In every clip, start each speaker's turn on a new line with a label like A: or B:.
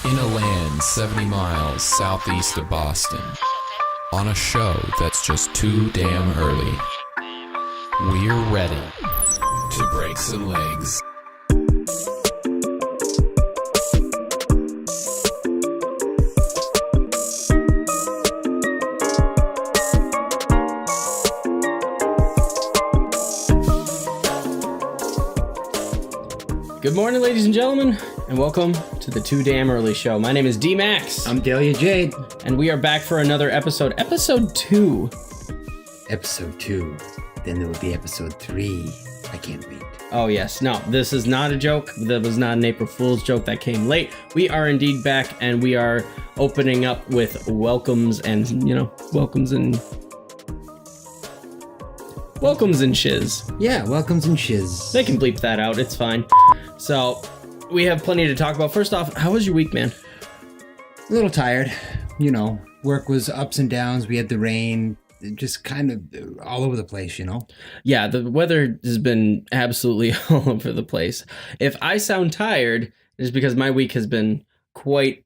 A: In a land 70 miles southeast of Boston, on a show that's just too damn early, we're ready to break some legs.
B: Good morning, ladies and gentlemen, and welcome to the Too Damn Early Show. My name is d-maxx.
C: I'm Delia Jade.
B: And we are back for another episode. Episode 2.
C: Episode 2. Then there will be episode 3. I can't wait.
B: Oh, yes. No, this is not a joke. That was not an April Fool's joke that came late. We are indeed back, and we are opening up with welcomes and, welcomes and shiz.
C: Yeah, welcomes and shiz.
B: They can bleep that out. It's fine. So, we have plenty to talk about. First off, how was your week, man?
C: A little tired. Work was ups and downs. We had the rain. Just kind of all over the place,
B: Yeah, the weather has been absolutely all over the place. If I sound tired, it's because my week has been quite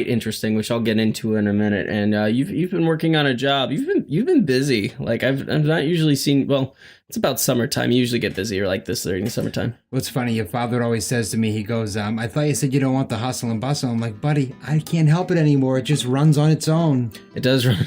B: interesting, which I'll get into in a minute. And you've been working on a job. You've been busy. Like I've not usually seen. Well, it's about summertime. You usually get busier like this during the summertime.
C: What's funny, your father always says to me, he goes, I thought you said you don't want the hustle and bustle. I'm like, buddy, I can't help it anymore. It just runs on its own.
B: It does run.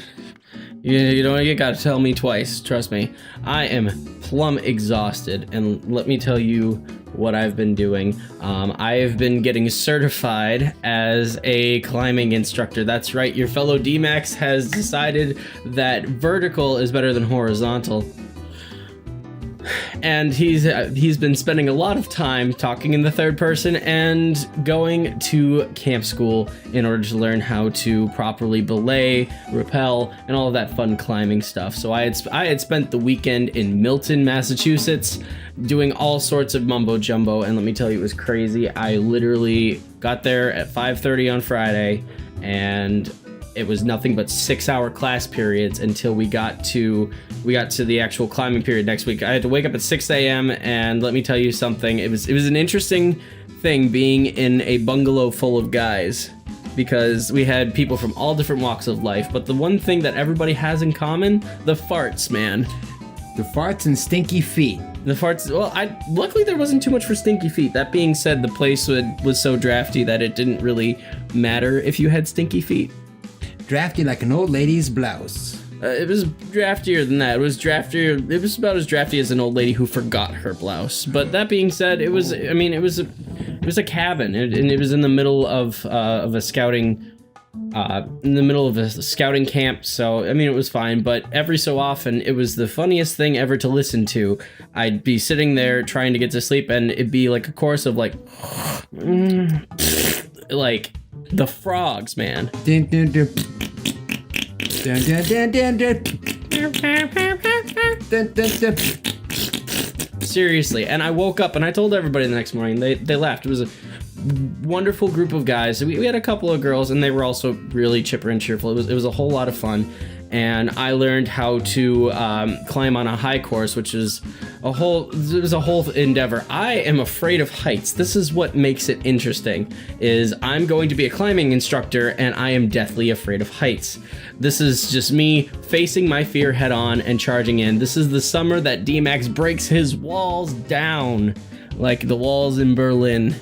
B: You gotta tell me twice. Trust me. I am plumb exhausted, and let me tell you what I've been doing. I have been getting certified as a climbing instructor. That's right, your fellow d-maxx has decided that vertical is better than horizontal. And he's been spending a lot of time talking in the third person and going to camp school in order to learn how to properly belay, rappel, and all of that fun climbing stuff. So I had spent the weekend in Milton, Massachusetts, doing all sorts of mumbo jumbo, and let me tell you, it was crazy. I literally got there at 5:30 on Friday, and it was nothing but 6-hour class periods until we got to the actual climbing period next week. I had to wake up at 6 a.m. and let me tell you something. It was an interesting thing being in a bungalow full of guys, because we had people from all different walks of life. But the one thing that everybody has in common, the farts, man.
C: The farts and stinky feet.
B: The farts. Well, luckily there wasn't too much for stinky feet. That being said, the place was so drafty that it didn't really matter if you had stinky feet.
C: Drafty like an old lady's blouse.
B: It was draftier than that. It was about as drafty as an old lady who forgot her blouse. But that being said, it was a cabin, and it was in the middle of a scouting camp. So it was fine. But every so often, it was the funniest thing ever to listen to. I'd be sitting there trying to get to sleep, and it'd be like a chorus of like the frogs, man.
C: Dun, dun, dun. Dun, dun, dun, dun, dun. Dun, dun, dun.
B: Seriously, and I woke up and I told everybody the next morning. They laughed. It was a wonderful group of guys. We had a couple of girls, and they were also really chipper and cheerful. It was a whole lot of fun. And I learned how to climb on a high course, which is a whole endeavor. I am afraid of heights. This is what makes it interesting, is I'm going to be a climbing instructor, and I am deathly afraid of heights. This is just me facing my fear head on and charging in. This is the summer that d-maxx breaks his walls down, like the walls in Berlin.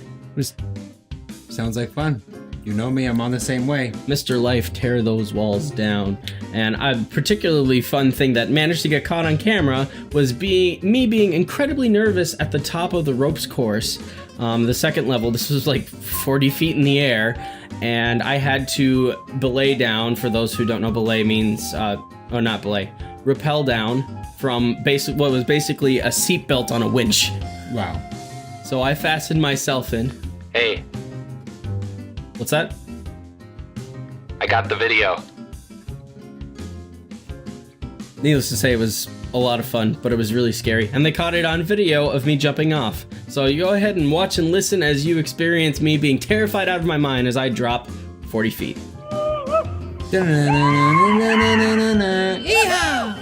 C: Sounds like fun. You know me, I'm on the same way.
B: Mr. Life, tear those walls down. And a particularly fun thing that managed to get caught on camera was me being incredibly nervous at the top of the ropes course, the second level. This was like 40 feet in the air, and I had to belay down. For those who don't know, belay means, not belay, rappel down from what was basically a seatbelt on a winch.
C: Wow.
B: So I fastened myself in.
D: Hey,
B: What's that?
D: I got the video.
B: Needless to say, it was a lot of fun, but it was really scary. And they caught it on video of me jumping off. So you go ahead and watch and listen as you experience me being terrified out of my mind as I drop 40 feet.
C: Yeehaw!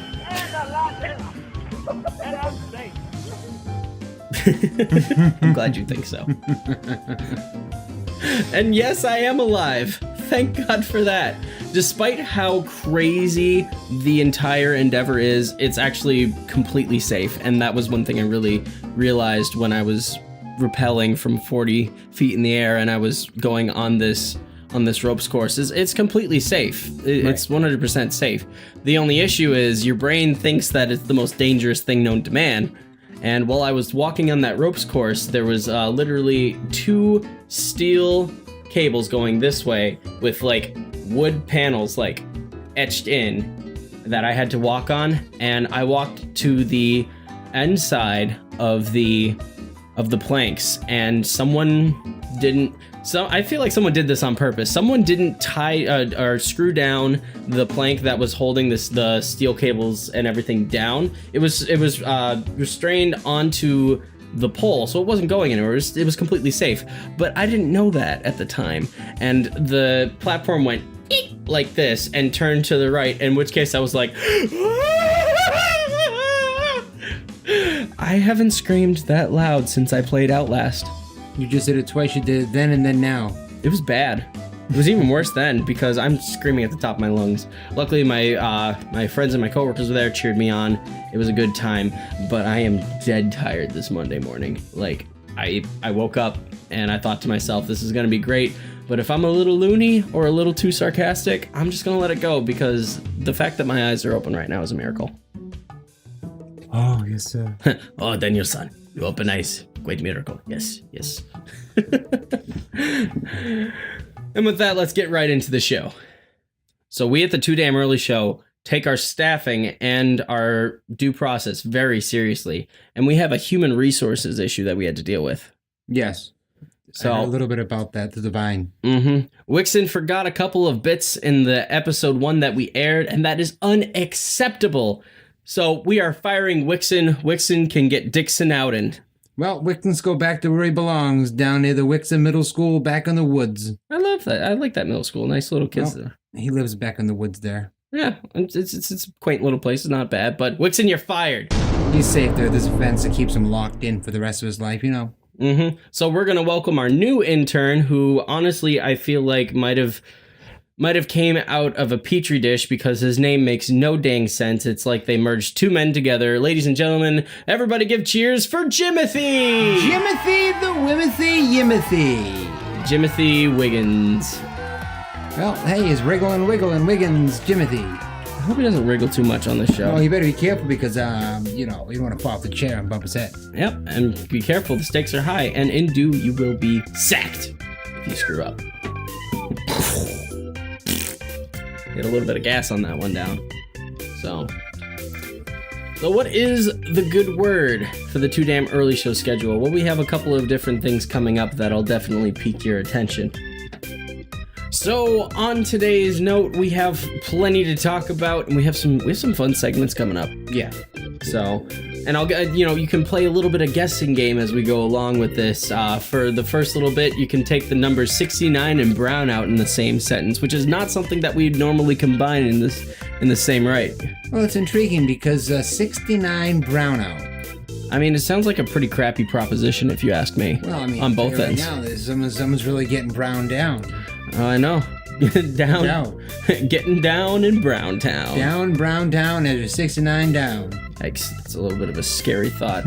B: I'm glad you think so. And yes, I am alive. Thank God for that. Despite how crazy the entire endeavor is, it's actually completely safe. And that was one thing I really realized when I was rappelling from 40 feet in the air and I was going on this ropes course. It's completely safe. It's 100% safe. The only issue is your brain thinks that it's the most dangerous thing known to man. And while I was walking on that ropes course, there was literally 2 steel cables going this way with like wood panels like etched in that I had to walk on, and I walked to the end side of the planks, and I feel like someone did this on purpose. Someone didn't tie or screw down the plank that was holding the steel cables and everything down. It was restrained onto the pole, so it wasn't going anywhere. It was completely safe. But I didn't know that at the time, and the platform went eek, like this and turned to the right, in which case I was like, I haven't screamed that loud since I played Outlast.
C: You just did it twice. You did it then and then now.
B: It was bad. It was even worse then because I'm screaming at the top of my lungs. Luckily, my friends and my coworkers were there, cheered me on. It was a good time, but I am dead tired this Monday morning. Like, I woke up and I thought to myself, this is gonna be great, but if I'm a little loony or a little too sarcastic, I'm just gonna let it go because the fact that my eyes are open right now is a miracle.
C: Oh, yes, sir.
B: Oh, Daniel-san, you open eyes. Great miracle. Yes, yes. And with that, let's get right into the show. So we at the Too Damn Early Show take our staffing and our due process very seriously. And we have a human resources issue that we had to deal with.
C: Yes.
B: So
C: I heard a little bit about that, the divine.
B: Wixon forgot a couple of bits in the episode 1 that we aired, and that is unacceptable. So we are firing Wixon. Wixon can get Dixon out and...
C: Well, Wixon's go back to where he belongs, down near the Wixon Middle School, back in the woods.
B: I love that. I like that middle school. Nice little kids there.
C: He lives back in the woods there.
B: Yeah, it's a quaint little place. It's not bad. But Wixon, you're fired.
C: He's safe there. There's a fence that keeps him locked in for the rest of his life, you know.
B: So we're going to welcome our new intern, who honestly I feel like might have came out of a petri dish because his name makes no dang sense. It's like they merged 2 men together. Ladies and gentlemen, everybody give cheers for Jimothy!
C: Jimothy the Wimothy Yimothy.
B: Jimothy Wiggins.
C: Well, hey, it's Wriggling Wiggins Jimothy.
B: I hope he doesn't wriggle too much on this show.
C: Well, you better be careful because, you don't want to fall off the chair and bump his head.
B: Yep, and be careful. The stakes are high, and in due, you will be sacked if you screw up. Get a little bit of gas on that one down. So what is the good word for the Too Damn Early Show schedule? Well, we have a couple of different things coming up that'll definitely pique your attention. So on today's note, we have plenty to talk about, and we have some fun segments coming up.
C: Yeah.
B: So, and I'll you can play a little bit of guessing game as we go along with this. For the first little bit, you can take the numbers 69 and brown out in the same sentence, which is not something that we'd normally combine in the same right.
C: Well, it's intriguing because 69 brownout.
B: I mean, it sounds like a pretty crappy proposition if you ask me.
C: Well, I mean,
B: on both ends.
C: Right now, someone's really getting browned down.
B: Oh, I know. down. Getting down in Brown Town.
C: Down Brown Town as 69 down.
B: It's a little bit of a scary thought.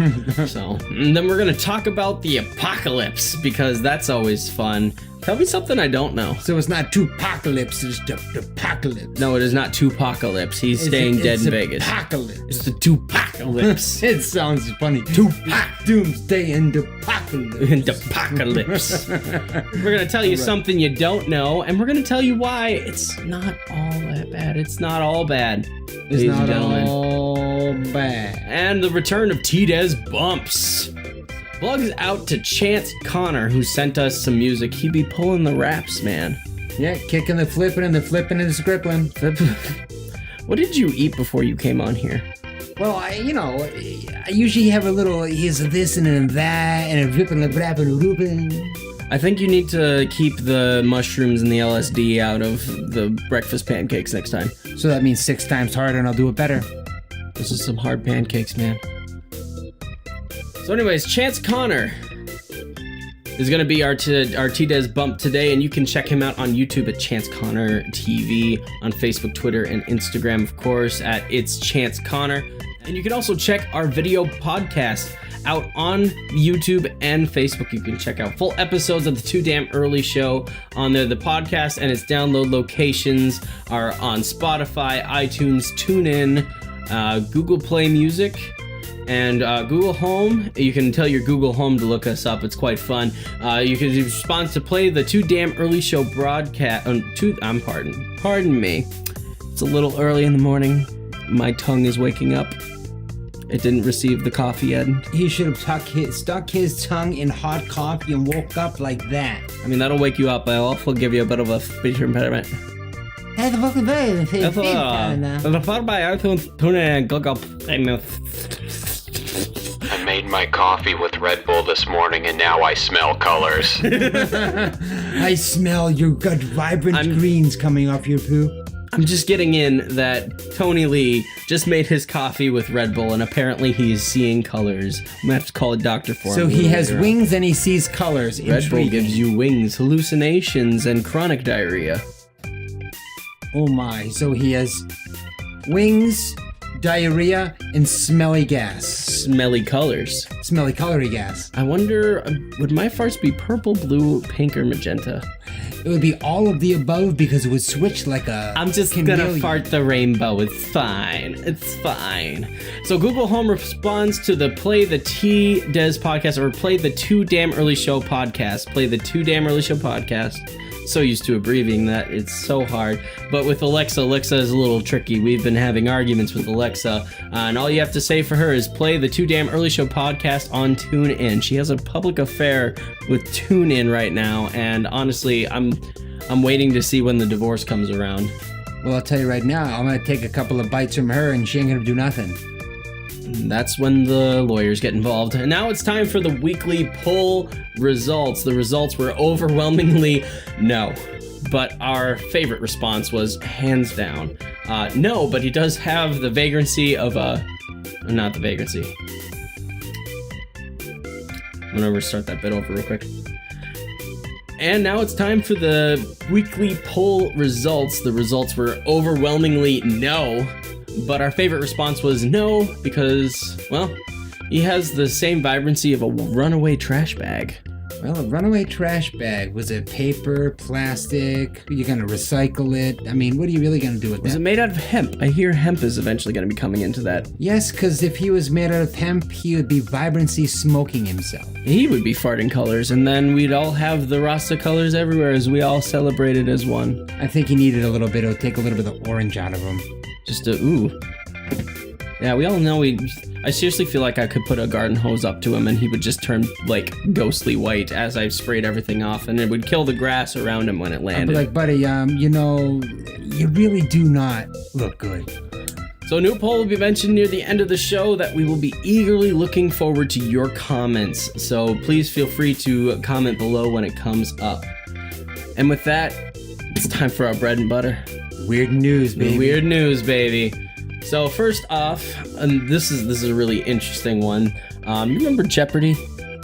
B: So, and then we're going to talk about the apocalypse because that's always fun. Tell me something I don't know.
C: So it's not two-pocalypse, it's the apocalypse.
B: No, it is not two-pocalypse. He's staying dead in Vegas.
C: Apocalypse.
B: It's the two-pocalypse.
C: It sounds funny. Two-pac doomsday and apocalypse.
B: And apocalypse. We're going to tell you something you don't know, and we're going to tell you why it's not all that bad. It's not all bad.
C: It's not all bad.
B: And the return of T-Dez Bumps. Plugs out to Chance Connor, who sent us some music. He be pulling the raps, man.
C: Yeah, kicking the flipping and the flipping and the scribbling.
B: What did you eat before you came on here?
C: Well, I usually have a little, here's this and that, and a ripping and a brapping and a rooping.
B: I think you need to keep the mushrooms and the LSD out of the breakfast pancakes next time.
C: So that means 6 times harder and I'll do it better.
B: This is some hard pancakes, man. So anyways, Chance Connor. is going to be our T-Des bump today, and you can check him out on YouTube at Chance Connor TV, on Facebook, Twitter, and Instagram, of course, at It's Chance Connor. And you can also check our video podcast out on YouTube and Facebook. You can check out full episodes of the Too Damn Early Show on there. The podcast and its download locations are on Spotify, iTunes, TuneIn, Google Play Music, and Google Home. You can tell your Google Home to look us up. It's quite fun. You can respond to play the Too Damn Early Show broadcast. Pardon me. It's a little early in the morning. My tongue is waking up. It didn't receive the coffee yet.
C: He should have stuck his tongue in hot coffee and woke up like that.
B: I mean, that'll wake you up. I'll also give you a bit of a speech impediment.
C: Hey, the fucking baby.
B: Followed by iTunes, TuneIn, and Google Play.
D: I made my coffee with Red Bull this morning and now I smell colors.
C: I smell your good vibrant greens coming off your poo.
B: I'm just getting in that Tony Lee just made his coffee with Red Bull, and apparently he is seeing colors. I'm gonna have to call a doctor for him.
C: So he has wings and he sees colors.
B: Red Bull gives you wings, hallucinations, and chronic diarrhea.
C: Oh my, so he has wings, diarrhea, and smelly gas.
B: Smelly colors.
C: Smelly colory gas.
B: I wonder, would my farts be purple, blue, pink, or magenta?
C: It would be all of the above because it would switch like a
B: I'm just gonna fart the rainbow. It's fine. It's fine. So Google Home responds to the Play the T-Des podcast, or Play the Too Damn Early Show podcast. Play the Too Damn Early Show podcast. So used to abbreviating that, it's so hard. But with Alexa is a little tricky. We've been having arguments with Alexa, and all you have to say for her is play the Too Damn Early Show podcast on TuneIn. She has a public affair with TuneIn right now, and honestly, I'm waiting to see when the divorce comes around.
C: Well, I'll tell you right now, I'm gonna take a couple of bites from her, and she ain't gonna do nothing.
B: That's when the lawyers get involved. And now it's time for the weekly poll results. The results were overwhelmingly no. But our favorite response was hands down no, but he does have the vagrancy of not the vagrancy. I'm gonna restart that bit over real quick. And now it's time for the weekly poll results. The results were overwhelmingly no. But our favorite response was no, because, well, he has the same vibrancy of a runaway trash bag.
C: Well, a runaway trash bag. Was it paper, plastic? Are you going to recycle it? I mean, what are you really going to do with that?
B: Was it made out of hemp? I hear hemp is eventually going to be coming into that.
C: Yes, because if he was made out of hemp, he would be vibrancy smoking himself.
B: He would be farting colors, and then we'd all have the Rasta colors everywhere as we all celebrated as one.
C: I think he needed a little bit. It would take a little bit of the orange out of him.
B: Just ooh. Yeah, we all know I seriously feel like I could put a garden hose up to him and he would just turn, like, ghostly white as I sprayed everything off, and it would kill the grass around him when it landed.
C: I'd be like, buddy, you really do not look good.
B: So a new poll will be mentioned near the end of the show that we will be eagerly looking forward to your comments. So please feel free to comment below when it comes up. And with that, it's time for our bread and butter.
C: Weird news, baby.
B: Weird news, baby. So first off, and this is a really interesting one. You remember Jeopardy?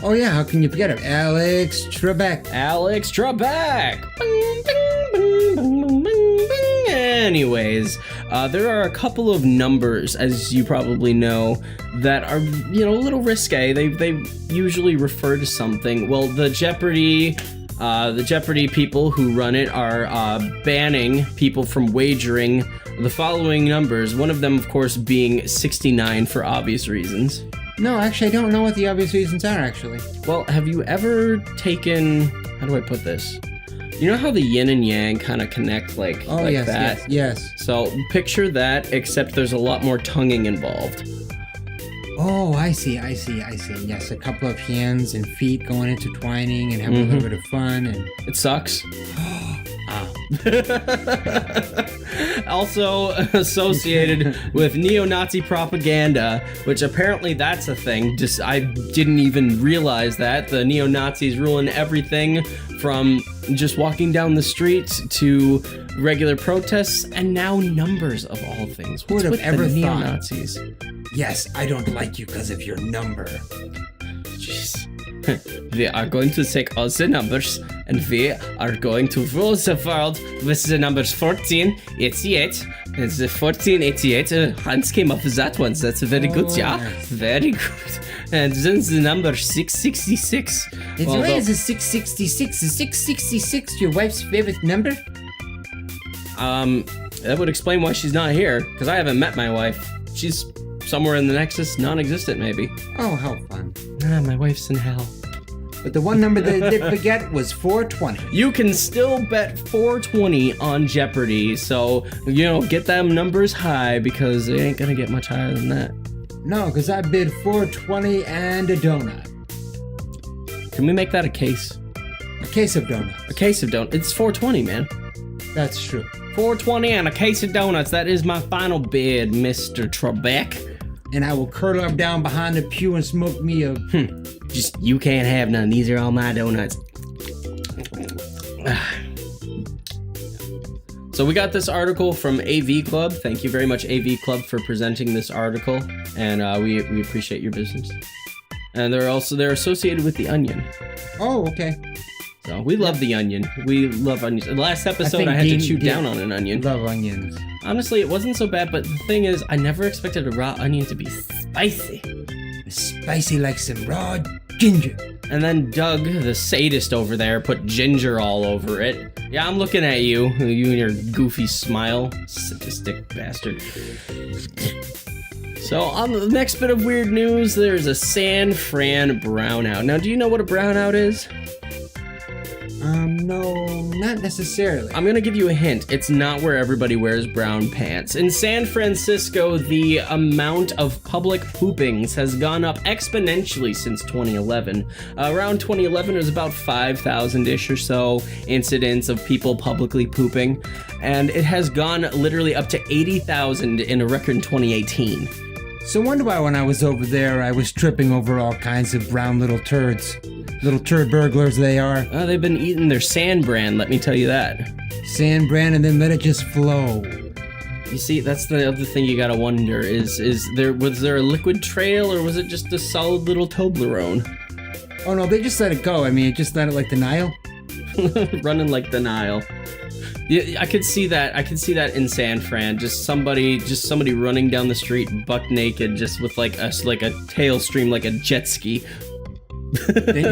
C: Oh yeah, how can you forget him? Alex Trebek.
B: Alex Trebek. Bing, bing, bing, bing, bing, bing. Anyways, there are a couple of numbers, as you probably know, that are, a little risque. They usually refer to something. Well, the Jeopardy people who run it are banning people from wagering the following numbers. One of them, of course, being 69 for obvious reasons.
C: No, actually, I don't know what the obvious reasons are, actually.
B: Well, have you ever taken... How do I put this? You know how the yin and yang kind of connect like
C: yes,
B: that?
C: Yes.
B: So picture that, except there's a lot more tonguing involved.
C: Oh, I see. Yes, a couple of hands and feet going intertwining and having a little bit of fun. And
B: it sucks. Also associated with neo-Nazi propaganda, which apparently that's a thing. I didn't even realize that. The neo-Nazis ruin everything from just walking down the street to regular protests, and now numbers of all things.
C: Who would have ever thought?
B: Neo-Nazis?
C: Yes, I don't like you because of your number.
B: Jeez. We are going to take all the numbers and we are going to rule the world with the numbers 1488. And the 1488, Hans came up with that one. That's very good, yeah.
C: Yes.
B: Very good. And then the number 666.
C: It's why is it 666? Is 666 your wife's favorite number?
B: That would explain why she's not here, because I haven't met my wife. She's somewhere in the Nexus, non-existent maybe.
C: Oh, how fun.
B: My wife's in hell.
C: But the one number they did forget was 420.
B: You can still bet 420 on Jeopardy, so, get them numbers high, because they ain't gonna get much higher than that.
C: No, because I bid 420 and a donut.
B: Can we make that a case?
C: A case of donuts.
B: A case of donuts. It's 420, man.
C: That's true.
B: 420 and a case of donuts. That is my final bid, Mr. Trebek.
C: And I will curl up down behind the pew and smoke me a...
B: Just, you can't have none. These are all my donuts. So we got this article from AV Club. Thank you very much, AV Club, for presenting this article. And we appreciate your business. And they're associated with The Onion.
C: Oh, okay.
B: So we love The Onion. We love onions. The last episode I had to chew down on an onion.
C: Love onions.
B: Honestly, it wasn't so bad, but the thing is, I never expected a raw onion to be spicy.
C: Spicy like some raw ginger.
B: And then Doug, the sadist over there, put ginger all over it. Yeah, I'm looking at you and your goofy smile. Sadistic bastard. So on the next bit of weird news, there's a San Fran brownout. Now, do you know what a brownout is?
C: No, not necessarily.
B: I'm gonna give you a hint. It's not where everybody wears brown pants. In San Francisco, the amount of public poopings has gone up exponentially since 2011. Around 2011, it was about 5,000-ish or so incidents of people publicly pooping, and it has gone literally up to 80,000 in a record in 2018.
C: So wonder why when I was over there, I was tripping over all kinds of brown little turds. Little turd burglars they are.
B: They've been eating their sand bran, let me tell you that.
C: Sand bran and then let it just flow.
B: You see, that's the other thing you gotta wonder, was there a liquid trail or was it just a solid little Toblerone?
C: Oh no, they just let it go. I mean, just let it like the Nile.
B: Running like the Nile. Yeah, I could see that. I could see that in San Fran. Just somebody running down the street buck naked, just with like a tail stream, like a jet ski.
C: There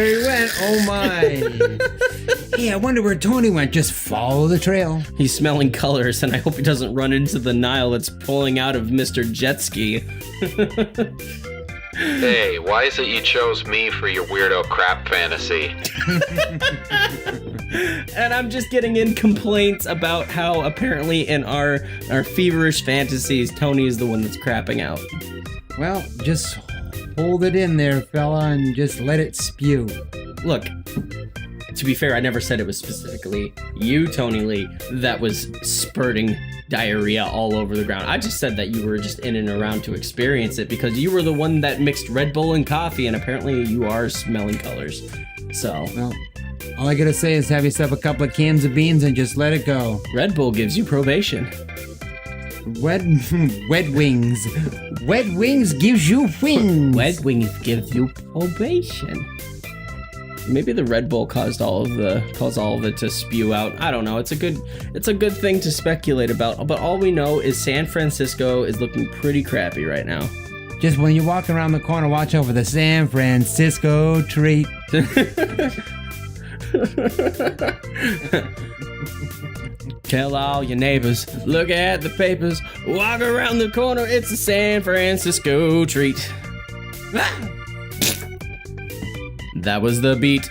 C: he went. Oh my. Hey, I wonder where Tony went. Just follow the trail.
B: He's smelling colors, and I hope he doesn't run into the Nile that's pulling out of Mr. Jet Ski.
D: Hey, why is it you chose me for your weirdo crap fantasy?
B: And I'm just getting in complaints about how apparently in our feverish fantasies, Tony is the one that's crapping out.
C: Well, just hold it in there, fella, and just let it spew.
B: Look, to be fair, I never said it was specifically you, Tony Lee, that was spurting diarrhea all over the ground. I just said that you were just in and around to experience it because you were the one that mixed Red Bull and coffee, and apparently you are smelling colors. So,
C: well, all I gotta say is have yourself a couple of cans of beans and just let it go.
B: Red Bull gives you probation.
C: Wet wings. Wet wings gives you wings.
B: Wet wings gives you probation. Maybe the Red Bull caused all of it to spew out. I don't know. It's a good thing to speculate about. But all we know is San Francisco is looking pretty crappy right now.
C: Just when you walk around the corner, watch over the San Francisco treat.
B: Tell all your neighbors, look at the papers, walk around the corner, it's a San Francisco treat. Ah! That was the beat.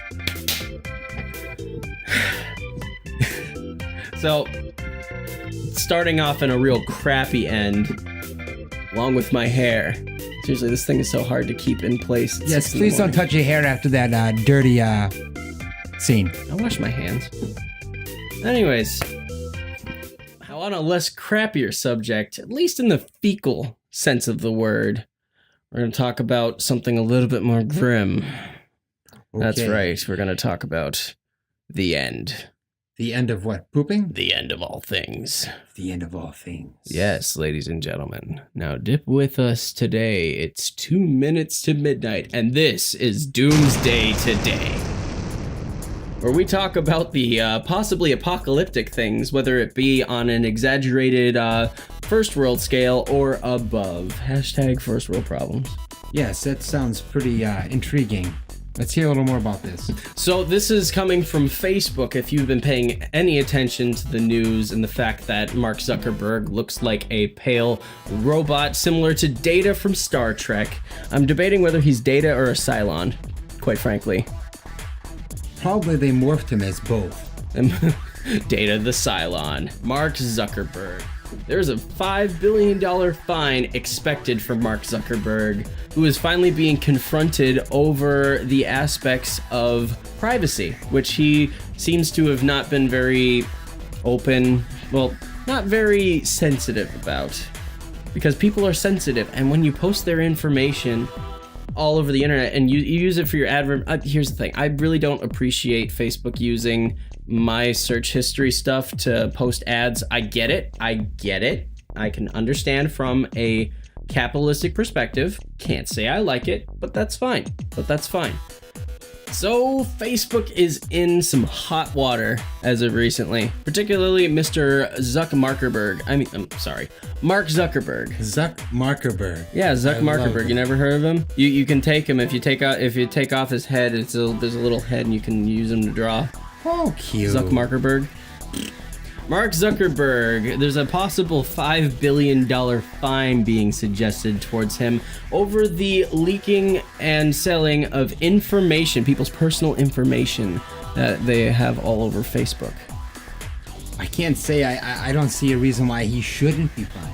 B: So, starting off in a real crappy end, along with my hair. Seriously, this thing is so hard to keep in place.
C: Yes, please don't touch your hair after that dirty scene.
B: I wash my hands. Anyways, on a less crappier subject, at least in the fecal sense of the word, we're going to talk about something a little bit more grim. Okay. That's right. We're going to talk about the end.
C: The end of what? Pooping?
B: The end of all things.
C: The end of all things.
B: Yes, ladies and gentlemen. Now dip with us today. It's 2 minutes to midnight, and this is Doomsday Today, where we talk about the possibly apocalyptic things, whether it be on an exaggerated first world scale or above. Hashtag first world problems.
C: Yes, that sounds pretty intriguing. Let's hear a little more about this.
B: So this is coming from Facebook. If you've been paying any attention to the news and the fact that Mark Zuckerberg looks like a pale robot similar to Data from Star Trek, I'm debating whether he's Data or a Cylon, quite frankly.
C: Probably they morphed him as both.
B: Data the Cylon. Mark Zuckerberg. There's a $5 billion fine expected from Mark Zuckerberg, who is finally being confronted over the aspects of privacy, which he seems to have not been very open, well, not very sensitive about. Because people are sensitive, and when you post their information all over the internet and you use it for your advert, here's the thing, I really don't appreciate Facebook using my search history stuff to post ads. I get it. I can understand from a capitalistic perspective. Can't say I like it, but that's fine. So Facebook is in some hot water as of recently, particularly Mr. Mark Zuckerberg.
C: Zuck-Markerberg.
B: Yeah, Zuck Markerberg. You never heard of him? You can take him if you take off his head. There's a little head, and you can use him to draw.
C: Oh, cute.
B: Zuck Markerberg. Mark Zuckerberg, there's a possible $5 billion fine being suggested towards him over the leaking and selling of information, people's personal information that they have all over Facebook.
C: I can't say I don't see a reason why he shouldn't be fined.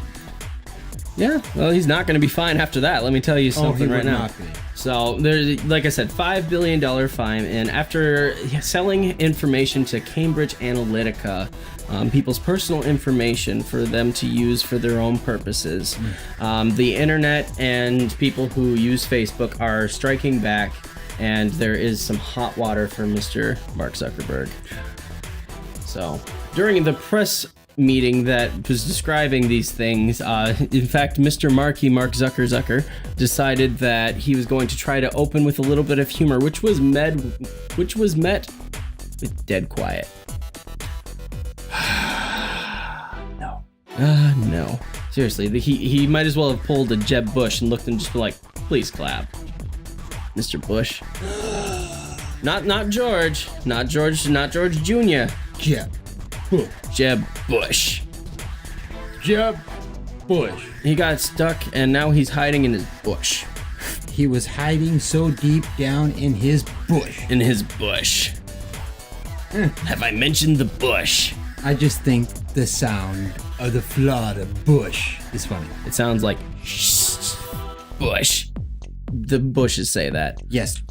B: Yeah, well, he's not going to be fined after that. Let me tell you something right now.
C: Not be.
B: So there's, like I said, $5 billion fine, and after selling information to Cambridge Analytica, people's personal information for them to use for their own purposes, the internet and people who use Facebook are striking back, and there is some hot water for Mr. Mark Zuckerberg. So during the press meeting that was describing these things, in fact, Mr. Mark Zucker decided that he was going to try to open with a little bit of humor, which was met with dead quiet. No. Seriously, he might as well have pulled a Jeb Bush and looked and just be like, please clap, Mr. Bush. Not George Jr. Jeb Bush.
C: Jeb Bush.
B: He got stuck and now he's hiding in his bush.
C: He was hiding so deep down in his bush.
B: Have I mentioned the bush?
C: I just think the sound of the Florida bush is funny.
B: It sounds like bush. The bushes say that.
C: Yes.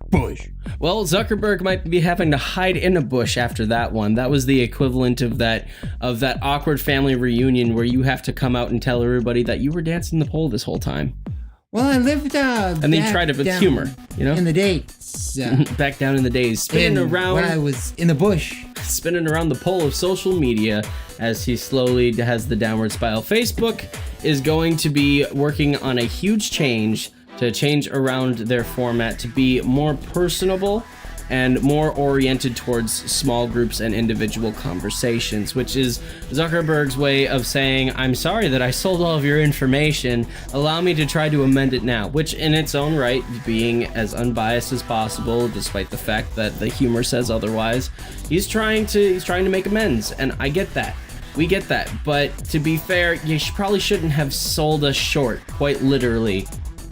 C: Bush.
B: Well, Zuckerberg might be having to hide in a bush after that one. That was the equivalent of that awkward family reunion where you have to come out and tell everybody that you were dancing the pole this whole time.
C: Well, I lived
B: and then you tried it with humor, you know?
C: In the days.
B: Back down in the days. Spinning around
C: when I was in the bush.
B: Spinning around the pole of social media as he slowly has the downward spiral. Facebook is going to be working on a huge change to change around their format to be more personable and more oriented towards small groups and individual conversations, which is Zuckerberg's way of saying, I'm sorry that I sold all of your information, allow me to try to amend it now, which in its own right, being as unbiased as possible, despite the fact that the humor says otherwise, he's trying to make amends, and I get that. We get that, but to be fair, you probably shouldn't have sold us short, quite literally,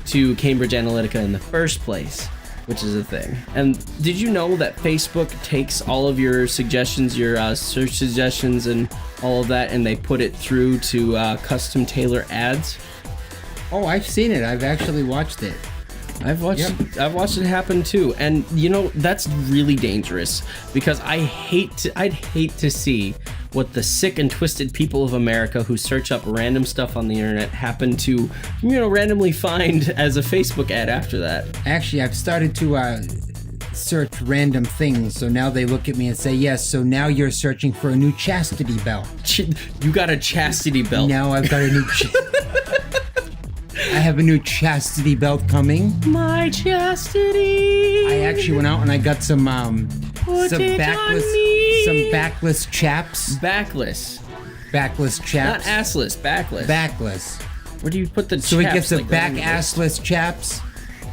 B: to Cambridge Analytica in the first place, which is a thing. And did you know that Facebook takes all of your suggestions, your search suggestions and all of that, and they put it through to custom tailor ads?
C: Oh, I've seen it. I've actually watched it.
B: I've watched it happen too, and you know that's really dangerous because I'd hate to see what the sick and twisted people of America who search up random stuff on the internet happen to, randomly find as a Facebook ad after that.
C: Actually, I've started to search random things. So now they look at me and say, yes, so now you're searching for a new chastity belt.
B: You got a chastity belt.
C: Now I've got a new... I have a new chastity belt coming.
B: My chastity.
C: I actually went out and I got some
B: Put it
C: backless,
B: on me.
C: some backless chaps.
B: Backless.
C: Backless chaps.
B: Not assless, backless.
C: Backless.
B: Where do you put the
C: So he
B: chaps,
C: gets the
B: like,
C: back
B: right?
C: assless chaps.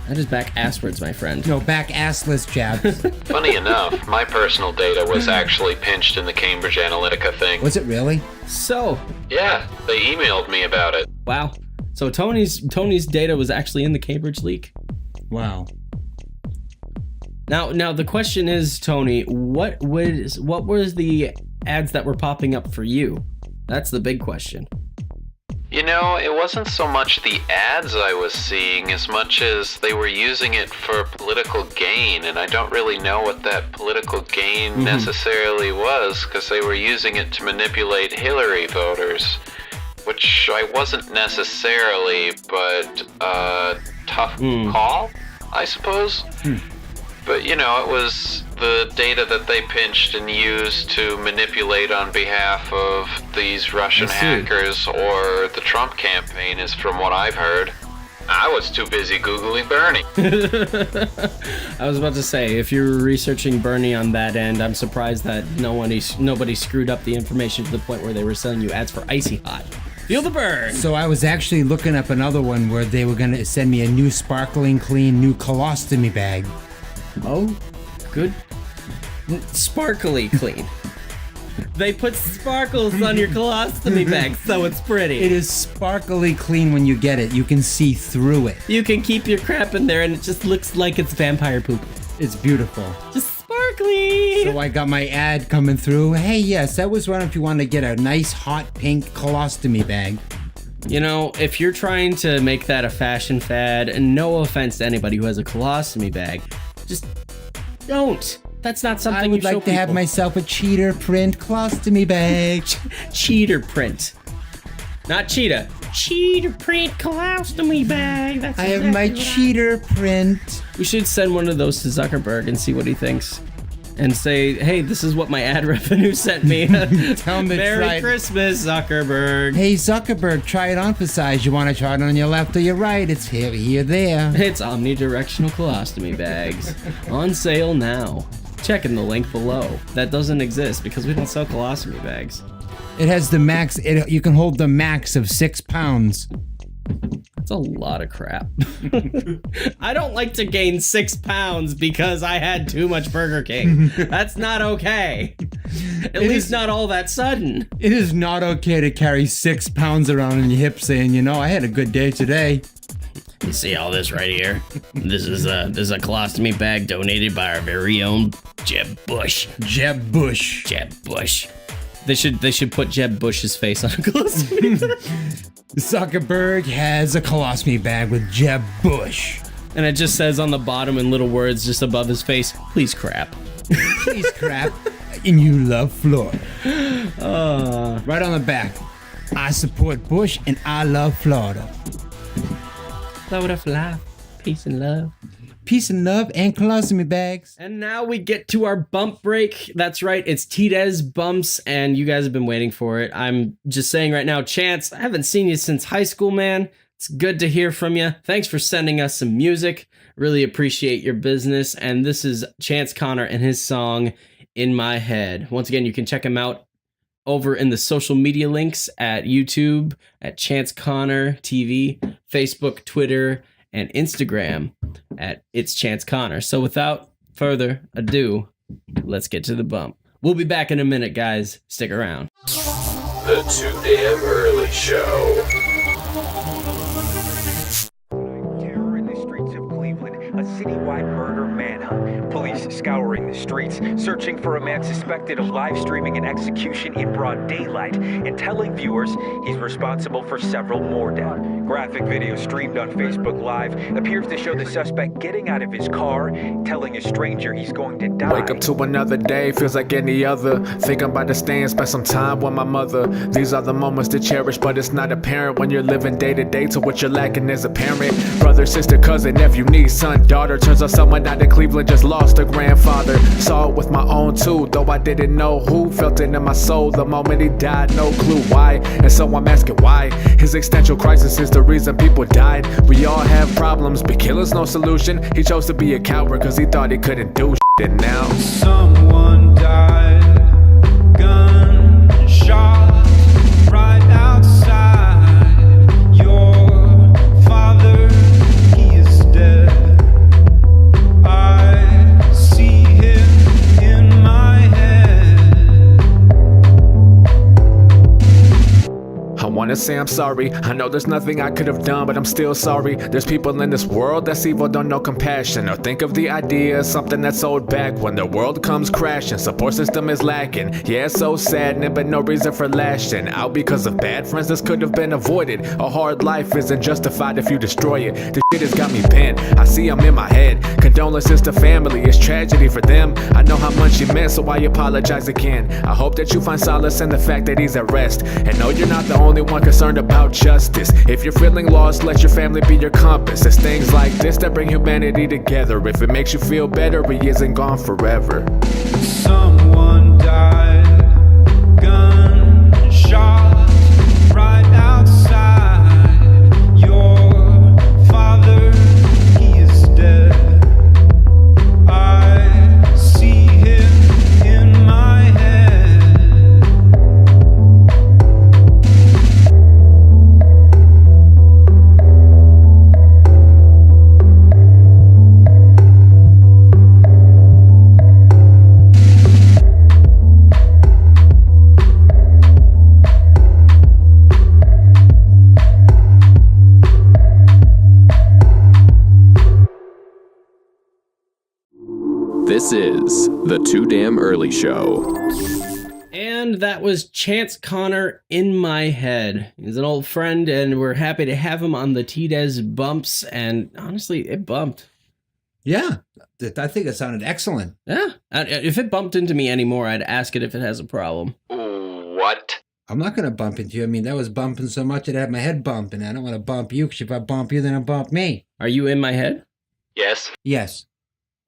B: That is back asswards, my friend.
C: No, back assless chaps.
D: Funny enough, my personal data was actually pinched in the Cambridge Analytica thing.
C: Was it really?
B: So,
D: Yeah, they emailed me about it.
B: wow. So Tony's data was actually in the Cambridge leak.
C: Wow.
B: Now the question is, Tony, what was the ads that were popping up for you? That's the big question.
D: You know, it wasn't so much the ads I was seeing as much as they were using it for political gain, and I don't really know what that political gain necessarily was, because they were using it to manipulate Hillary voters, which I wasn't necessarily, but tough call, I suppose. But, you know, it was the data that they pinched and used to manipulate on behalf of these Russian hackers or the Trump campaign, is from what I've heard. I was too busy Googling Bernie.
B: I was about to say, if you're researching Bernie on that end, I'm surprised that nobody screwed up the information to the point where they were selling you ads for Icy Hot. Feel the burn!
C: So I was actually looking up another one where they were going to send me a new sparkling clean new colostomy bag.
B: Oh, good. Sparkly clean. They put sparkles on your colostomy bag, so it's pretty.
C: It is sparkly clean when you get it. You can see through it.
B: You can keep your crap in there and it just looks like it's vampire poop.
C: It's beautiful.
B: Just sparkly!
C: So I got my ad coming through. Hey, yes, that was one if you want to get a nice hot pink colostomy bag.
B: You know, if you're trying to make that a fashion fad, and no offense to anybody who has a colostomy bag, just don't. That's not something
C: I would
B: you show
C: like to have
B: people.
C: myself a cheater print colostomy bag.
B: Cheater print. Not cheetah. Cheater print colostomy bag. That's
C: I have my cheater print.
B: We should send one of those to Zuckerberg and see what he thinks. And say, hey, this is what my ad revenue sent me.
C: Tell him to
B: Merry
C: try it.
B: Christmas, Zuckerberg.
C: Hey, Zuckerberg, try it on for size. You want to try it on your left or your right? It's here, there.
B: It's omnidirectional colostomy bags. On sale now. Checking the link below. That doesn't exist because we don't sell colostomy bags.
C: It has the max. You can hold the max of 6 pounds.
B: That's a lot of crap. I don't like to gain 6 pounds because I had too much Burger King. That's not okay. At least not all that sudden.
C: It is not okay to carry 6 pounds around on your hips saying, you know, I had a good day today.
B: You see all this right here? This is a colostomy bag donated by our very own Jeb Bush.
C: Jeb Bush.
B: Jeb Bush. They should put Jeb Bush's face on a colostomy bag.
C: Zuckerberg has a colostomy bag with Jeb Bush.
B: And it just says on the bottom in little words just above his face, please crap.
C: Please crap. And you love Florida. Right on the back. I support Bush and I love Florida.
B: Florida for life. Peace and love.
C: Peace and love and colostomy bags.
B: And now we get to our bump break. That's right, it's T-Dez Bumps, and you guys have been waiting for it. I'm just saying right now, Chance, I haven't seen you since high school, man. It's good to hear from you. Thanks for sending us some music. Really appreciate your business. And this is Chance Connor and his song, In My Head. Once again, you can check him out over in the social media links at YouTube, at Chance Connor TV, Facebook, Twitter, and Instagram at It's Chance Connor. So without further ado, let's get to the bump. We'll be back in a minute, guys. Stick around.
A: The Too Damn Early Show.
E: Terror in the streets of Cleveland, a citywide murder manhunt. Police scouring the streets, searching for a man suspected of live streaming an execution in broad daylight and telling viewers he's responsible for several more deaths. Graphic video streamed on Facebook Live appears to show the suspect getting out of his car, telling a stranger he's going to die.
F: Wake up to another day, feels like any other. Think I'm about to stay and spend some time with my mother. These are the moments to cherish, but it's not apparent when you're living day to day to what you're lacking as a parent. Brother, sister, cousin, nephew, niece, son, daughter. Turns out someone out in Cleveland just lost a grandfather. Saw it with my own too, though I didn't know who. Felt it in my soul the moment he died, no clue why. And so I'm asking why. His existential crisis is the reason people died. We all have problems, but killing's no solution. He chose to be a coward cause he thought he couldn't do shit, and now
G: someone died, gunshot right outside your father. He is dead. I see him in my head.
F: I wanna say I'm sorry. I know there's nothing I could have done, but I'm still sorry. There's people in this world that's evil, don't know compassion, or think of the idea as something that's old back when the world comes crashing. Support system is lacking. Yeah, it's so saddening, but no reason for lashing out because of bad friends. This could have been avoided. A hard life isn't justified if you destroy it. This shit has got me bent. I see I'm in my head. Condolences to family, it's tragedy for them. I know how much he meant, so I apologize again. I hope that you find solace in the fact that he's at rest, and know you're not the only one concerned about justice. If you're feeling lost, let your family be your compass. It's things like this that bring humanity together. If it makes you feel better, he isn't gone forever.
G: Someone died, gunshot right outside your father. He is dead. I see him in my head.
A: This is the Too Damn Early Show.
B: And that was Chance Connor in my head. He's an old friend, and we're happy to have him on the TDES Bumps. And honestly, it bumped.
C: Yeah, I think it sounded excellent.
B: Yeah. If it bumped into me anymore, I'd ask it if it has a problem.
D: What?
C: I'm not going to bump into you. I mean, that was bumping so much it had my head bumping. I don't want to bump you, because if I bump you, then I'll bump me.
B: Are you in my head?
D: Yes.
C: Yes.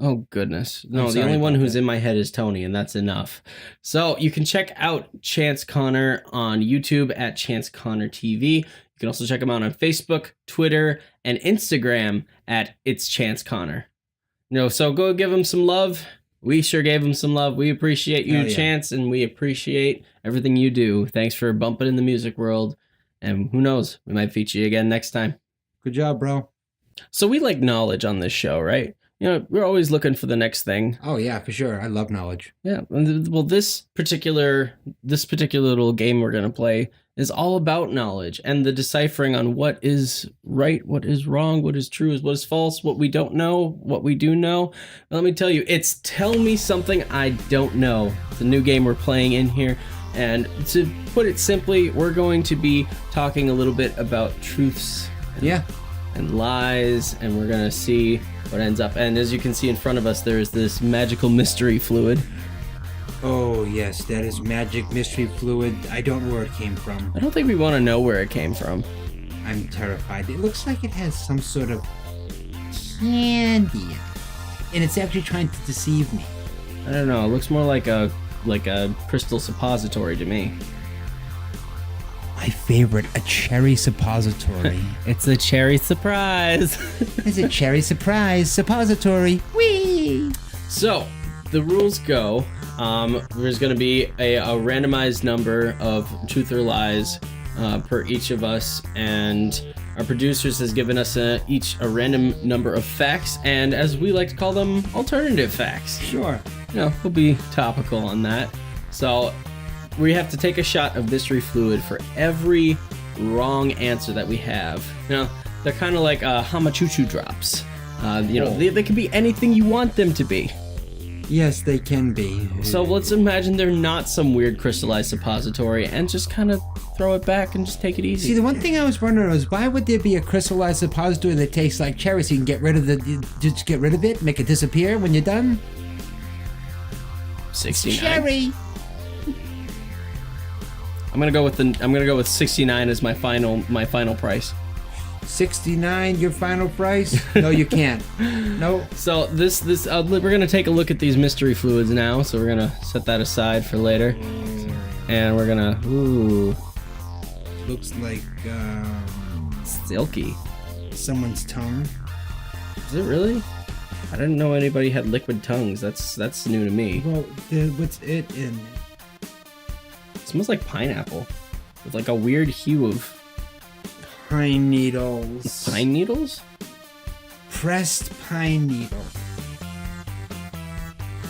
B: Oh, goodness. No,
C: I'm
B: the
C: sorry
B: only one
C: about
B: who's
C: that.
B: in my head is Tony, and that's enough. So you can check out Chance Connor on YouTube at Chance Connor TV. You can also check him out on Facebook, Twitter, and Instagram at It's Chance Connor. So go give him some love. We sure gave him some love. We appreciate you,
C: Hell yeah.
B: Chance, and we appreciate everything you do. Thanks for bumping in the music world. And who knows, we might feature you again next time.
C: Good job, bro.
B: So we like knowledge on this show, right? We're always looking for the next thing.
C: Oh, yeah, for sure. I love knowledge.
B: Yeah. Well, this particular little game we're going to play is all about knowledge and the deciphering on what is right, what is wrong, what is true, what is false, what we don't know, what we do know. Let me tell you, it's Tell Me Something I Don't Know. It's a new game we're playing in here. And to put it simply, we're going to be talking a little bit about truths and lies, and we're going to see what ends up. And as you can see in front of us, there's this magical mystery fluid.
C: Oh, yes, that is magic mystery fluid. I don't know where it came from.
B: I don't think we want to know where it came from.
C: I'm terrified. It looks like it has some sort of candy in it, and it's actually trying to deceive me.
B: I don't know. It looks more like a crystal suppository to me.
C: My favorite, a cherry suppository.
B: It's a cherry surprise.
C: It's a cherry surprise suppository. Whee!
B: So, the rules go. There's going to be a randomized number of truth or lies per each of us, and our producers has given us each a random number of facts, and as we like to call them, alternative facts.
C: Sure.
B: We'll be topical on that. So, we have to take a shot of mystery fluid for every wrong answer that we have. They're kind of like hamachuchu drops. They can be anything you want them to be.
C: Yes, they can be.
B: So let's imagine they're not some weird crystallized suppository and just kind of throw it back and just take it easy.
C: See, the one thing I was wondering was why would there be a crystallized suppository that tastes like cherry so you can get rid of just get rid of it, make it disappear when you're done?
B: 69.
C: Cherry.
B: I'm gonna go with 69 as my final price.
C: $69 your final price? No, you can't. No.
B: So we're gonna take a look at these mystery fluids now. So we're gonna set that aside for later, and we're gonna
C: Looks like
B: silky.
C: someone's tongue.
B: Is it really? I didn't know anybody had liquid tongues. That's new to me.
C: Well, what's it in?
B: It smells like pineapple, with like a weird hue of
C: Pine needles.
B: pine needles.
C: Pressed pine needle.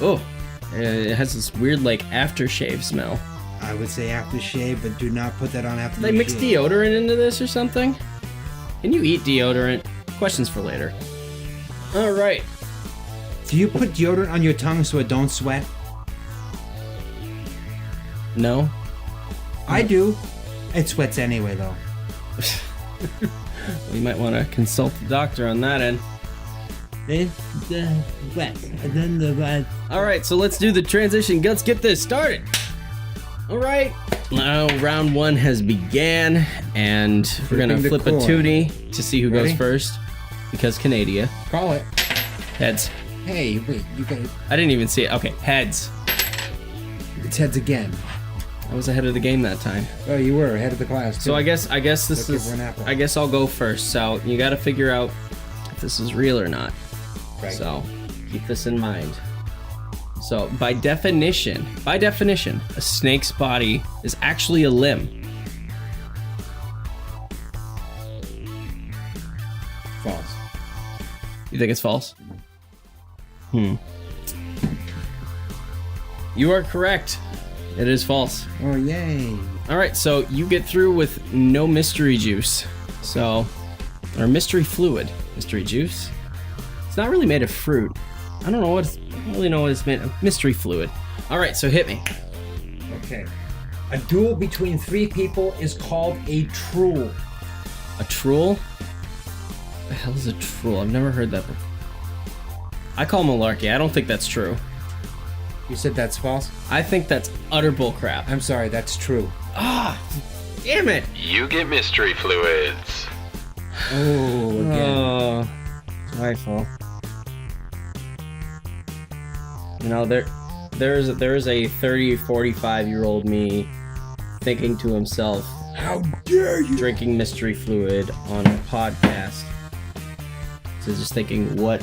B: Oh, it has this weird like aftershave smell.
C: I would say aftershave, but do not put that on after
B: Did they
C: you
B: mix
C: shave.
B: deodorant into this or something? Can you eat deodorant? Questions for later. All right.
C: Do you put deodorant on your tongue so it don't sweat?
B: No.
C: I do. It sweats anyway, though.
B: We might want to consult the doctor on that end. All right, so let's do the transition. Let's get this started. All right. Now round one has began, and we're gonna
C: Flipping the
B: flip a
C: coin.
B: tootie to see who
C: Ready?
B: goes first, because Canada.
C: Call it.
B: Heads.
C: Hey, wait, you got
B: I didn't even see it. Okay, heads.
C: It's heads again.
B: I was ahead of the game that time.
C: Oh, you were ahead of the class.
B: So
C: too.
B: I guess this
C: Look
B: is.
C: over an apple.
B: I guess I'll go first. So you got to figure out if this is real or not.
C: Right.
B: So keep this in mind. So by definition, a snake's body is actually a limb.
C: False.
B: You think it's false? You are correct. It is false.
C: Oh, yay.
B: All right, so you get through with no mystery juice. So, or mystery fluid. Mystery juice? It's not really made of fruit. I don't really know what it's made of. Mystery fluid. All right, so hit me.
C: Okay. A duel between 3 people is called a truel.
B: A truel? What the hell is a truel? I've never heard that before. I call malarkey. I don't think that's true.
C: You said that's false?
B: I think that's utter bullcrap.
C: I'm sorry, that's true.
B: Damn it!
D: You get mystery fluids.
C: Oh, again.
B: Oh, my fault. You know, there is a 30, 45-year-old me thinking to himself,
C: How dare you!
B: drinking mystery fluid on a podcast. So just thinking, what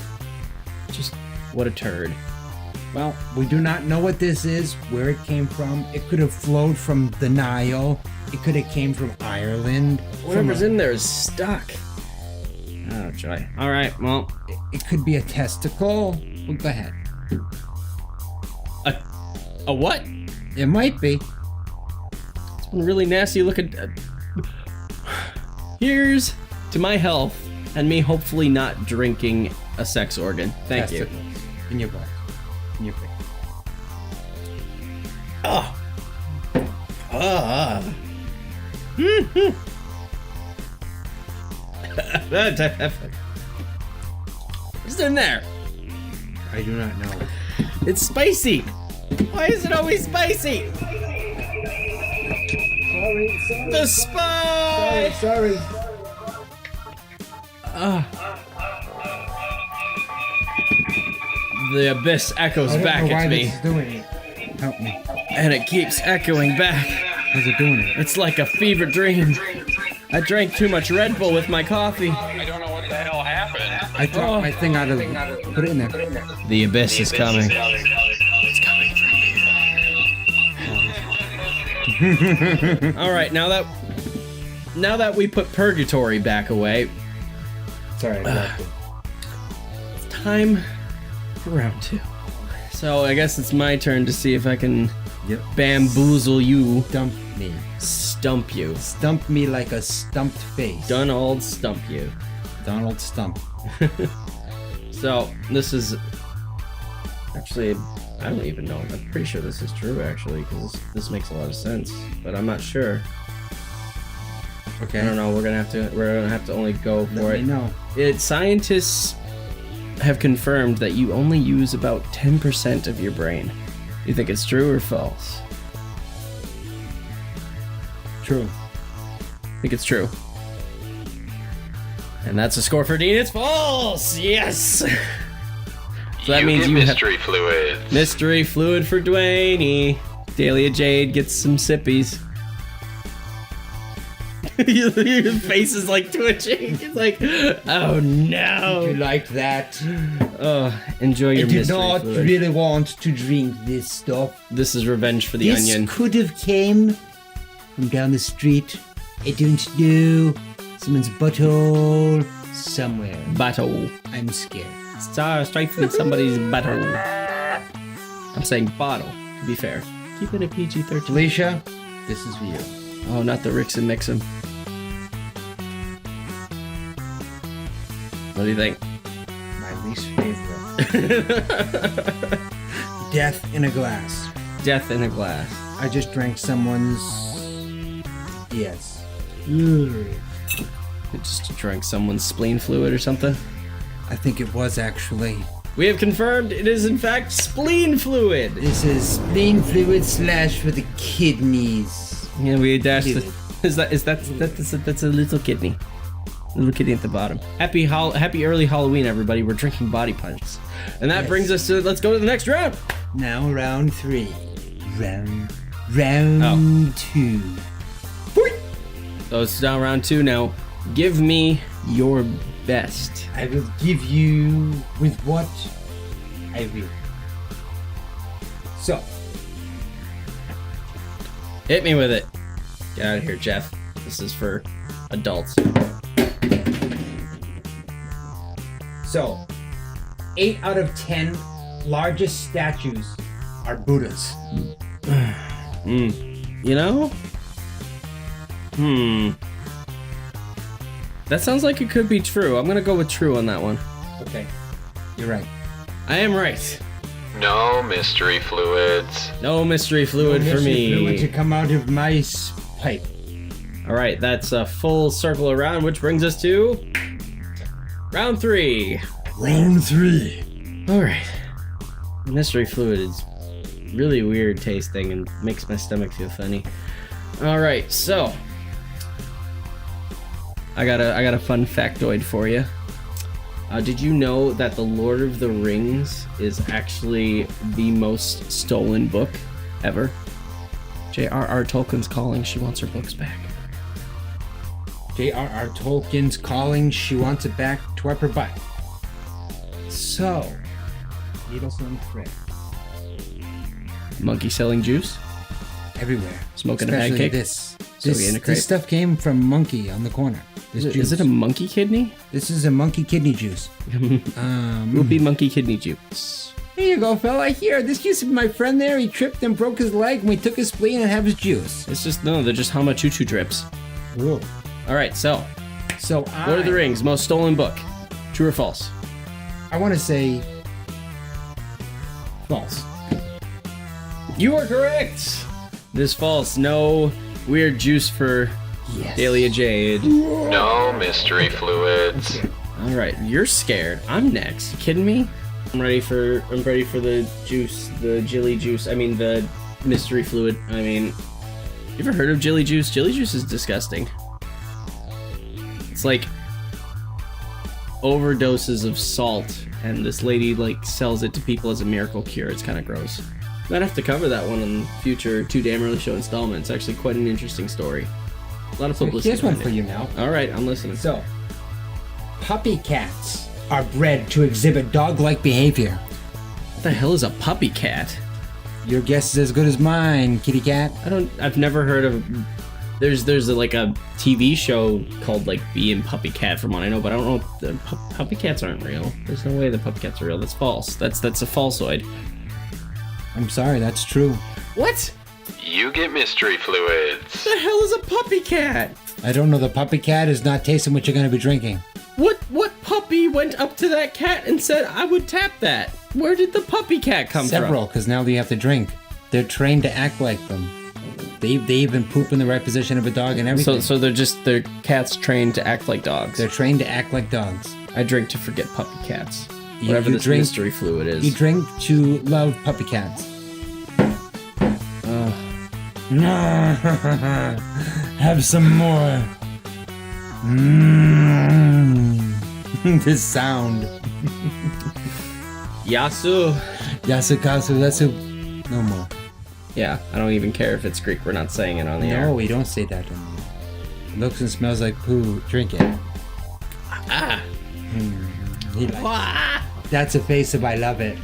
B: a turd.
C: Well, we do not know what this is, where it came from. It could have flowed from the Nile. It could have came from Ireland.
B: Whatever's in there is stuck. Oh, joy. All right, well,
C: It could be a testicle. Well, go ahead.
B: a what?
C: It might be.
B: It's been really nasty looking. Here's to my health and me hopefully not drinking a sex organ. Thank you.
C: Testicles. In your butt. In your face.
B: What's in there?
C: I do not know.
B: It's spicy. Why is it always spicy?
C: Sorry.
B: The spy.
C: Sorry.
B: The abyss echoes
C: I don't
B: back
C: know why
B: at me,
C: this is doing it. Help me.
B: and it keeps echoing back.
C: How's it doing it?
B: It's like a fever dream. I drank too much Red Bull with my coffee.
D: I don't know what the hell happened.
C: I dropped my thing out of Put it in there.
B: The abyss is coming. All right, now that we put purgatory back away,
C: Sorry, I dropped it.
B: time for round 2. So I guess it's my turn to see if I can
C: Yep.
B: bamboozle you,
C: Stump me.
B: stump you,
C: Stump me like a stumped face.
B: Donald stump you.
C: Donald Stump.
B: So this is actually, I don't even know. I'm pretty sure this is true actually, because this makes a lot of sense, but I'm not sure.
C: Okay.
B: I don't know. We're gonna have to only go for
C: Let
B: it.
C: me know.
B: Scientists have confirmed that you only use about 10% of your brain. You think it's true or false?
C: True.
B: I think it's true. And that's a score for Dean. It's false. Yes. So that
D: You
B: means
D: get
B: you
D: mystery fluids.
B: have mystery fluid for Dwayne. Dahlia Jade gets some sippies. Your face is like twitching. It's like, oh no.
C: You like that?
B: Oh, enjoy your
C: I do
B: mystery
C: not
B: fluid.
C: really want to drink this stuff.
B: This is revenge for the
C: This
B: onion.
C: could have came from down the street. I don't know. Someone's butthole somewhere.
B: Battle.
C: I'm scared.
B: Straight from somebody's battle. I'm saying bottle, to be fair. Keep it a PG-13.
C: Felicia, this is for you.
B: Oh, not the Ricks and Mix'em. What do you think?
C: My least favorite. Death in a glass.
B: Death in a glass.
C: I just drank someone's. Yes.
B: Just drank someone's spleen fluid or something.
C: I think it was actually.
B: We have confirmed it is in fact spleen fluid.
C: This is spleen fluid / for the kidneys.
B: Yeah, we dashed
C: Fluid.
B: that's a little kidney. Little kidney at the bottom. Happy early Halloween, everybody. We're drinking body punches. And that
C: Yes.
B: brings us to, let's go to the next round.
C: Now round 3. Round
B: Oh.
C: 2.
B: So it's down round 2 now. Give me your best.
C: I will give you with what I will. So,
B: Hit me with it. Get out of here, Jeff. This is for adults.
C: 8 out of 10 largest statues are Buddhas.
B: You know? That sounds like it could be true. I'm gonna go with true on that one.
C: Okay, you're right.
B: I am right.
D: No mystery fluids.
B: No mystery fluid for
C: Mystery fluid to
B: me.
C: come out of my pipe.
B: All right, that's a full circle around, which brings us to round 3.
C: Round 3.
B: All right. Mystery fluid is really weird tasting and makes my stomach feel funny. All right, so I got a fun factoid for you. Did you know that The Lord of the Rings is actually the most stolen book ever? J.R.R. Tolkien's calling. She wants her books back.
C: J.R.R. Tolkien's calling. She wants it back to up her butt. So, needles and thread.
B: Monkey selling juice.
C: Everywhere.
B: Smoking a bag
C: Especially
B: cake?
C: This.
B: Stogie in a crate.
C: This stuff came from Monkey on the corner. This juice.
B: Is it a monkey kidney?
C: This is a monkey kidney juice.
B: Would be monkey kidney juice.
C: Here you go, fella. Here, this used to be my friend there. He tripped and broke his leg, and we took his spleen and have his juice.
B: It's just, no, they're just Hama Choo Choo drips.
C: Whoa.
B: All right, so
C: So
B: Lord of the Rings, most stolen book. True or false?
C: I want to say false.
B: You are correct. It is false. No weird juice for
C: Yes.
B: Dahlia Jade.
D: No mystery fluids.
B: All right, you're scared. I'm next. You kidding me? I'm ready for the juice, the Jilly juice. I mean the mystery fluid. I mean, you ever heard of Jilly juice? Jilly juice is disgusting. It's like overdoses of salt, and this lady like sells it to people as a miracle cure. It's kind of gross. Might have to cover that one in future Too Damn Early Show installment. It's actually quite an interesting story. A lot of publicity.
C: Here's one
B: behind
C: for
B: it.
C: you now.
B: All right, I'm listening.
C: So, puppy cats are bred to exhibit dog-like behavior.
B: What the hell is a puppy cat?
C: Your guess is as good as mine, kitty cat.
B: I've never heard of. There's like a TV show called like Bee and Puppy Cat from what I know, but I don't know if the puppy cats aren't real. There's no way the puppy cats are real. That's false. That's a falsoid.
C: I'm sorry, that's true.
B: What?
D: You get mystery fluids.
B: The hell is a puppy cat?
C: I don't know, the puppy cat is not tasting what you're going to be drinking.
B: What puppy went up to that cat and said I would tap that? Where did the puppy cat come
C: Several, because now you have to drink. They're trained to act like them. They even poop in the right position of a dog and
B: from?
C: everything.
B: So they're cats trained to act like dogs.
C: They're trained to act like dogs.
B: I drink to forget puppy cats.
C: You-
B: Whatever
C: you
B: this
C: drink-
B: mystery fluid is.
C: You drink to love puppy cats. Have some more. This sound.
B: Yasu.
C: Yasukasu, Yasu. No more.
B: Yeah, I don't even care if it's Greek. We're not saying it on the air.
C: No, we don't say that anymore. Looks and smells like poo. Drink it.
B: Ah.
C: He likes it. That's a face of I love it.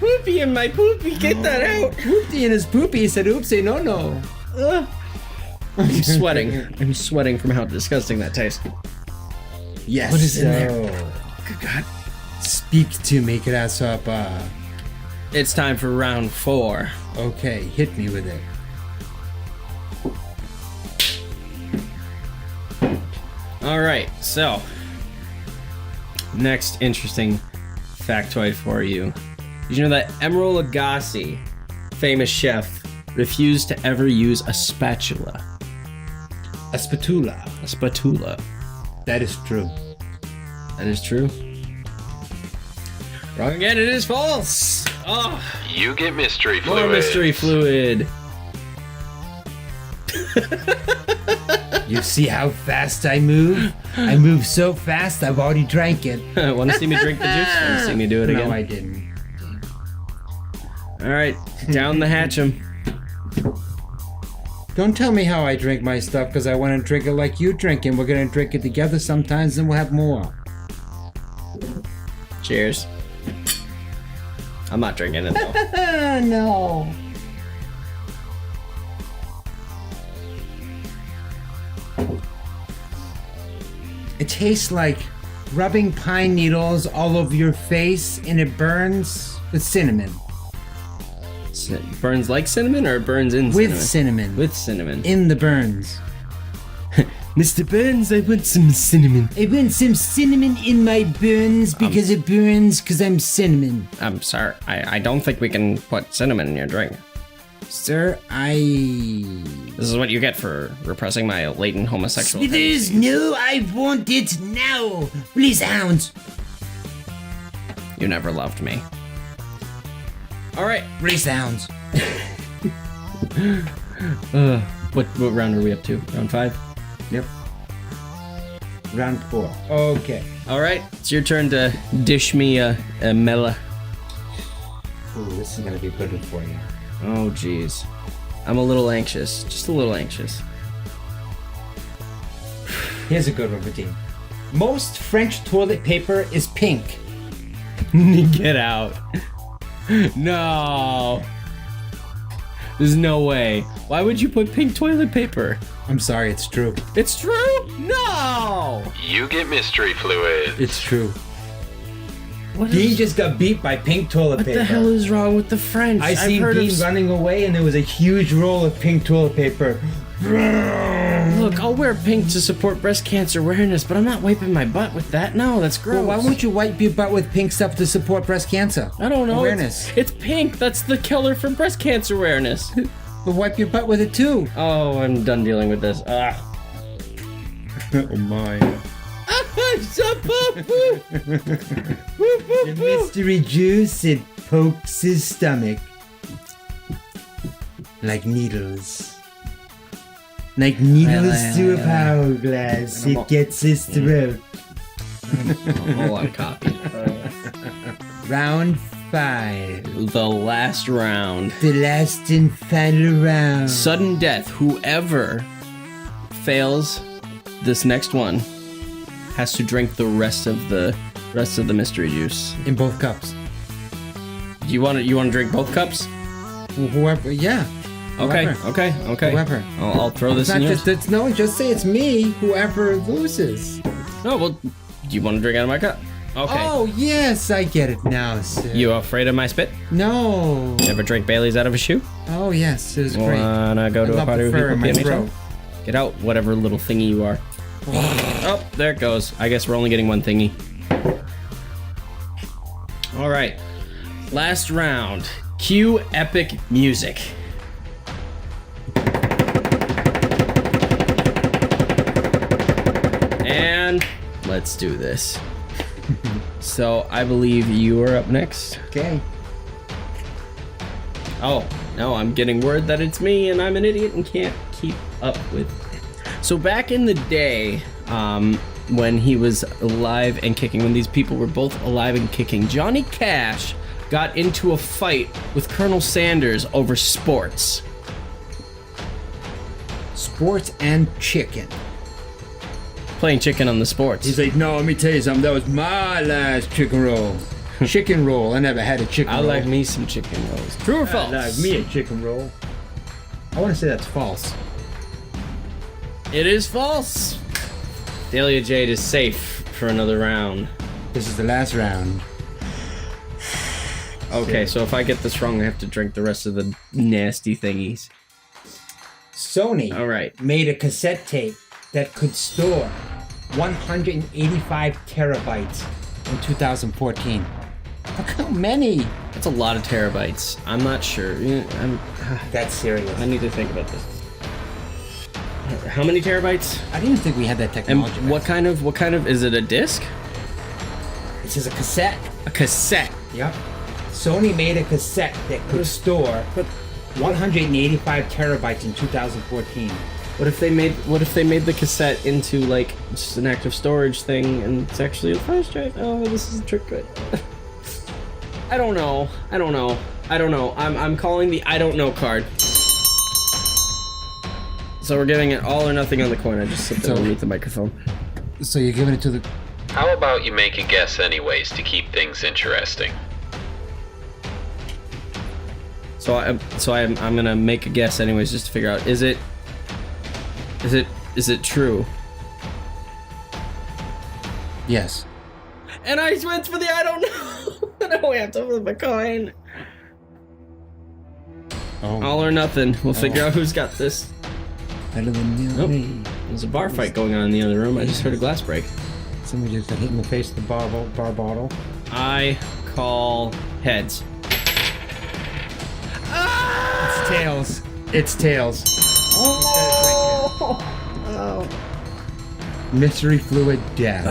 B: Poopy in my poopy, get that out.
C: Poopy in his poopy. He said, oopsie, no.
B: I'm sweating. I'm sweating from how disgusting that tastes.
C: Yes.
B: What is in there?
C: Good God. Speak to me, grasshopper.
B: It's time for round 4.
C: Okay, hit me with it.
B: All right, so next interesting factoid for you. Did you know that Emeril Lagasse, famous chef, refused to ever use a spatula?
C: A spatula.
B: A spatula.
C: That is true.
B: That is true. Wrong again, it is false. Oh,
D: You get mystery fluid.
B: more mystery fluid.
C: You see how fast I move? I move so fast, I've already drank it.
B: Want to see me drink the juice? Want to see me do it again?
C: No, I didn't.
B: All right, down the hatchem.
C: Don't tell me how I drink my stuff, because I want to drink it like you drink it. We're going to drink it together sometimes, and we'll have more.
B: Cheers. I'm not drinking it though.
C: No. It tastes like rubbing pine needles all over your face, and it burns with cinnamon.
B: It burns like cinnamon, or it burns in
C: With
B: cinnamon?
C: cinnamon.
B: With cinnamon.
C: In the burns.
B: Mr. Burns, I want some cinnamon.
C: I want some cinnamon in my burns because it burns because I'm cinnamon.
B: I'm sorry. I don't think we can put cinnamon in your drink.
C: Sir,
B: This is what you get for repressing my latent homosexual
C: Smithers, no, I want it now. Please, hounds.
B: You never loved me. All right.
C: Release the hounds.
B: What round are we up to? Round 5?
C: Yep. Round 4. Okay.
B: All right. It's your turn to dish me a mela.
C: Ooh, this is gonna be good for you.
B: Oh, jeez. I'm a little anxious. Just a little anxious.
C: Here's a good one, Vadim. Most French toilet paper is pink.
B: Get out. No. There's no way. Why would you put pink toilet paper?
C: I'm sorry, it's true.
B: It's true? No.
D: You get mystery fluid.
C: It's true.
B: What
C: Dean just got beat by pink toilet
B: What
C: paper.
B: the hell is wrong with the French?
C: I
B: I've
C: seen
B: heard
C: Dean
B: of...
C: running away, and there was a huge roll of pink toilet paper.
B: Look, I'll wear pink to support breast cancer awareness, but I'm not wiping my butt with that. No, that's gross.
C: Well, why won't you wipe your butt with pink stuff to support breast cancer?
B: I don't know.
C: Awareness.
B: It's pink. That's the killer for breast cancer awareness.
C: But wipe your butt with it too.
B: Oh, I'm done dealing with this. Ah.
C: Oh my. The mystery juice, it pokes his stomach. Like needles. Like needles to a hourglass. It gets his throat.
B: Hold on, copy.
C: Round 5.
B: The last round.
C: The last and final round.
B: Sudden death. Whoever fails this next one has to drink the rest of the mystery juice.
C: In both cups.
B: You want to drink both cups?
C: Whoever, yeah.
B: Okay,
C: Whoever.
B: okay.
C: Whoever.
B: I'll throw this
C: It's
B: in
C: not
B: yours.
C: just, no, just say it's me. Whoever loses.
B: No, well, do you want to drink out of my cup? Okay.
C: Oh, yes, I get it now, sir.
B: You afraid of my spit?
C: No.
B: Ever drink Bailey's out of a shoe?
C: Oh, yes, it was great.
B: Wanna go
C: I
B: to a
C: love
B: party
C: the
B: with
C: fur
B: people?
C: in my
B: Give me
C: throat.
B: some. Get out, whatever little thingy you are. Oh, there it goes. I guess we're only getting one thingy. All right. Last round. Cue epic music. And let's do this. So I believe you are up next.
C: Okay.
B: Oh, No, I'm getting word that it's me and I'm an idiot and can't keep up with it. So back in the day, when he was alive and kicking, when these people were both alive and kicking, Johnny Cash got into a fight with Colonel Sanders over sports.
C: Sports and chicken.
B: Playing chicken on the sports.
C: He's like, no, let me tell you something. That was my last chicken roll. Chicken roll. I never had a chicken
B: I
C: roll.
B: like me some chicken rolls. True or false?
C: I like me a chicken roll. I want to say that's false.
B: It is false. Dahlia Jade is safe for another round.
C: This is the last round.
B: Okay, so if I get this wrong, I have to drink the rest of the nasty thingies.
C: Sony
B: All right.
C: made a cassette tape that could store 185 terabytes in 2014. Look how many.
B: That's a lot of terabytes. I'm not sure.
C: That's serious.
B: I need to think about this. How many terabytes?
C: I didn't think we had that
B: And
C: technology.
B: what kind of, is it a disc?
C: This is a cassette.
B: A cassette.
C: Yep. Sony made a cassette that could store 185 terabytes in 2014.
B: What if they made the cassette into like just an active storage thing and it's actually a flash drive? Oh, this is a trick. I don't know. I'm calling the I don't know card. So we're getting it all or nothing on the coin. I just slipped it underneath the microphone.
C: So you're giving it to the...
D: How about you make a guess anyways to keep things interesting?
B: So I'm gonna make a guess anyways just to figure out is it true?
C: Yes.
B: And I went for the I don't know. Now we have to flip a coin.
C: Oh.
B: All or nothing. We'll figure out who's got this.
C: Better than me.
B: There's a bar fight going on in the other room. I just heard a glass break.
C: Somebody just got hit in the face with the bar bottle.
B: I call heads.
C: It's tails. It's tails.
B: Oh.
C: Mystery fluid death.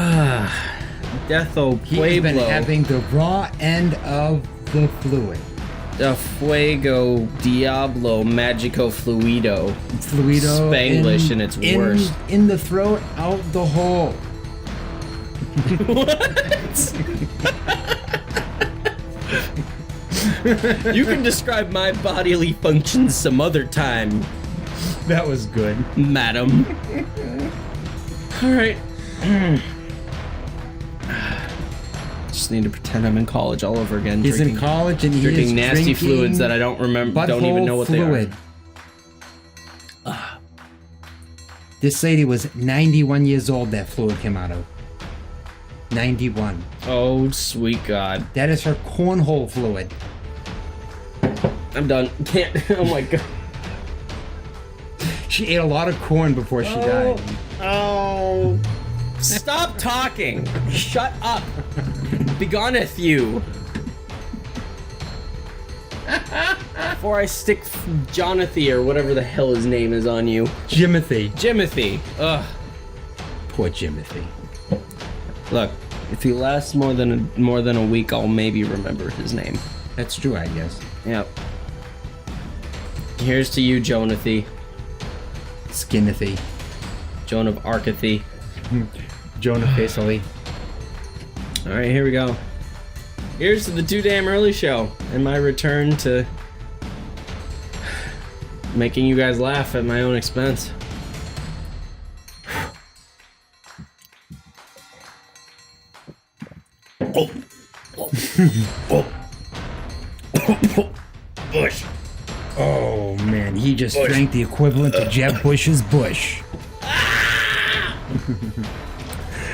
B: Deatho
C: He's been
B: Pueblo.
C: having the raw end of the fluid.
B: The Fuego Diablo Magico Fluido.
C: Fluido.
B: Spanglish in its worst.
C: In the throat, out the hole.
B: You can describe my bodily functions some other time,
C: That was good.
B: madam. Alright. Just need to pretend I'm in college all over again.
C: He's in college and he's
B: drinking nasty
C: drinking
B: fluids that I don't remember, don't even know what
C: fluid.
B: they are.
C: This lady was 91 years old that fluid came out of. 91.
B: Oh, sweet God.
C: That is her cornhole fluid.
B: I'm done. Can't. Oh my God.
C: She ate a lot of corn before she died.
B: Oh. Stop talking. Shut up. Begoneth you. Before I stick Jonathan or whatever the hell his name is on you.
C: Jimothy.
B: Jimothy. Ugh.
C: Poor Jimothy.
B: Look, if he lasts more than a week, I'll maybe remember his name.
C: That's true, I guess.
B: Yep. Here's to you, Jonathan.
C: Skinothy.
B: Joan of Arcathy.
C: Jonah Facely.
B: Alright, here we go. Here's to the Too Damn Early Show and my return to making you guys laugh at my own expense. Bush.
C: Oh man, he just drank the equivalent to Jeb Bush's Bush.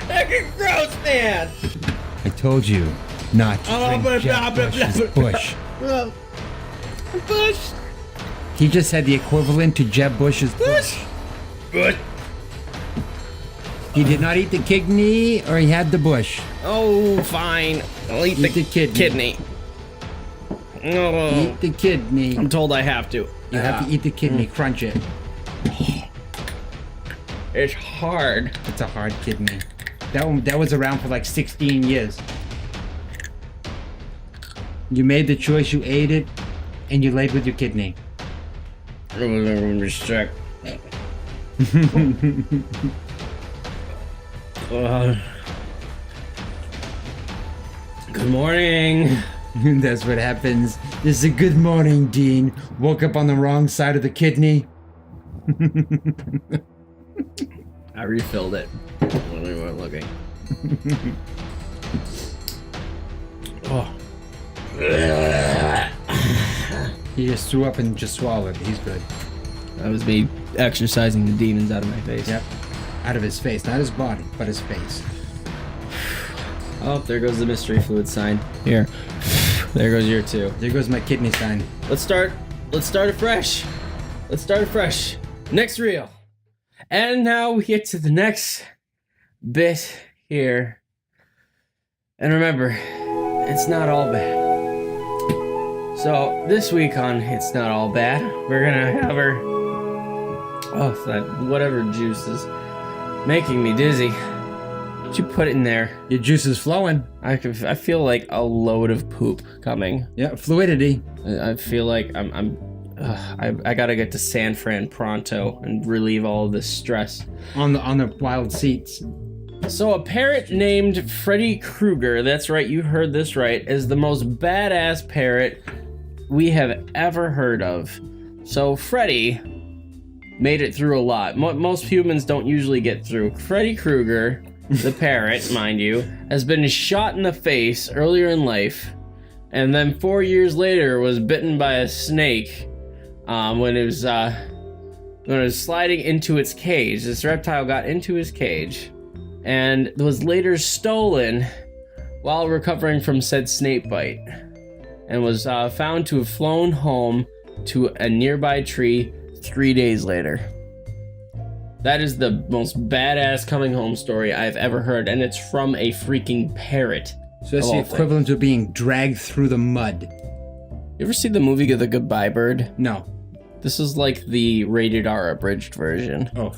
B: That's gross, man.
C: I told you not to
B: Oh,
C: drink Jeb Bush's Bush.
B: Bush.
C: He just had the equivalent to Jeb Bush's Bush.
B: Bush.
C: He did not eat the kidney, or he had the bush.
B: Oh, fine. I'll eat
C: Eat the kidney.
B: Oh,
C: Eat the kidney.
B: I'm told I have to.
C: You have to eat the kidney. Crunch it.
B: It's hard.
C: It's a hard kidney. That was around for like 16 years. You made the choice. You ate it. And you laid with your kidney.
B: Respect. Good morning.
C: That's what happens. This is a good morning, Dean. Woke up on the wrong side of the kidney.
B: I refilled it. When we weren't looking. Oh.
C: He just threw up and just swallowed. He's good.
B: That was me exercising the demons out of my face.
C: Yep. Out of his face. Not his body, but his face.
B: Oh, there goes the mystery fluid sign. Here. There goes your two.
C: There goes my kidney sign.
B: Let's start afresh. Next reel. And now we get to the next bit here. And remember, it's not all bad. So this week on It's Not All Bad, we're gonna have her. Oh, that whatever juice is making me dizzy. What'd you put in there?
C: Your juice is flowing.
B: I feel like a load of poop coming.
C: Yeah, fluidity.
B: I feel like I gotta get to San Fran pronto and relieve all of this stress.
C: On the wild seats.
B: So a parrot named Freddy Krueger, that's right, you heard this right, is the most badass parrot we have ever heard of. So Freddy made it through a lot. Most humans don't usually get through. Freddy Krueger, the parrot, mind you, has been shot in the face earlier in life, and then 4 years later was bitten by a snake when it was sliding into its cage. This reptile got into his cage and was later stolen while recovering from said snake bite, and was found to have flown home to a nearby tree 3 days later. That is the most badass coming home story I've ever heard, and it's from a freaking parrot.
C: So that's the equivalent of being dragged through the mud.
B: You ever see the movie The Goodbye Bird?
C: No.
B: This is like the rated R abridged version.
C: Oh.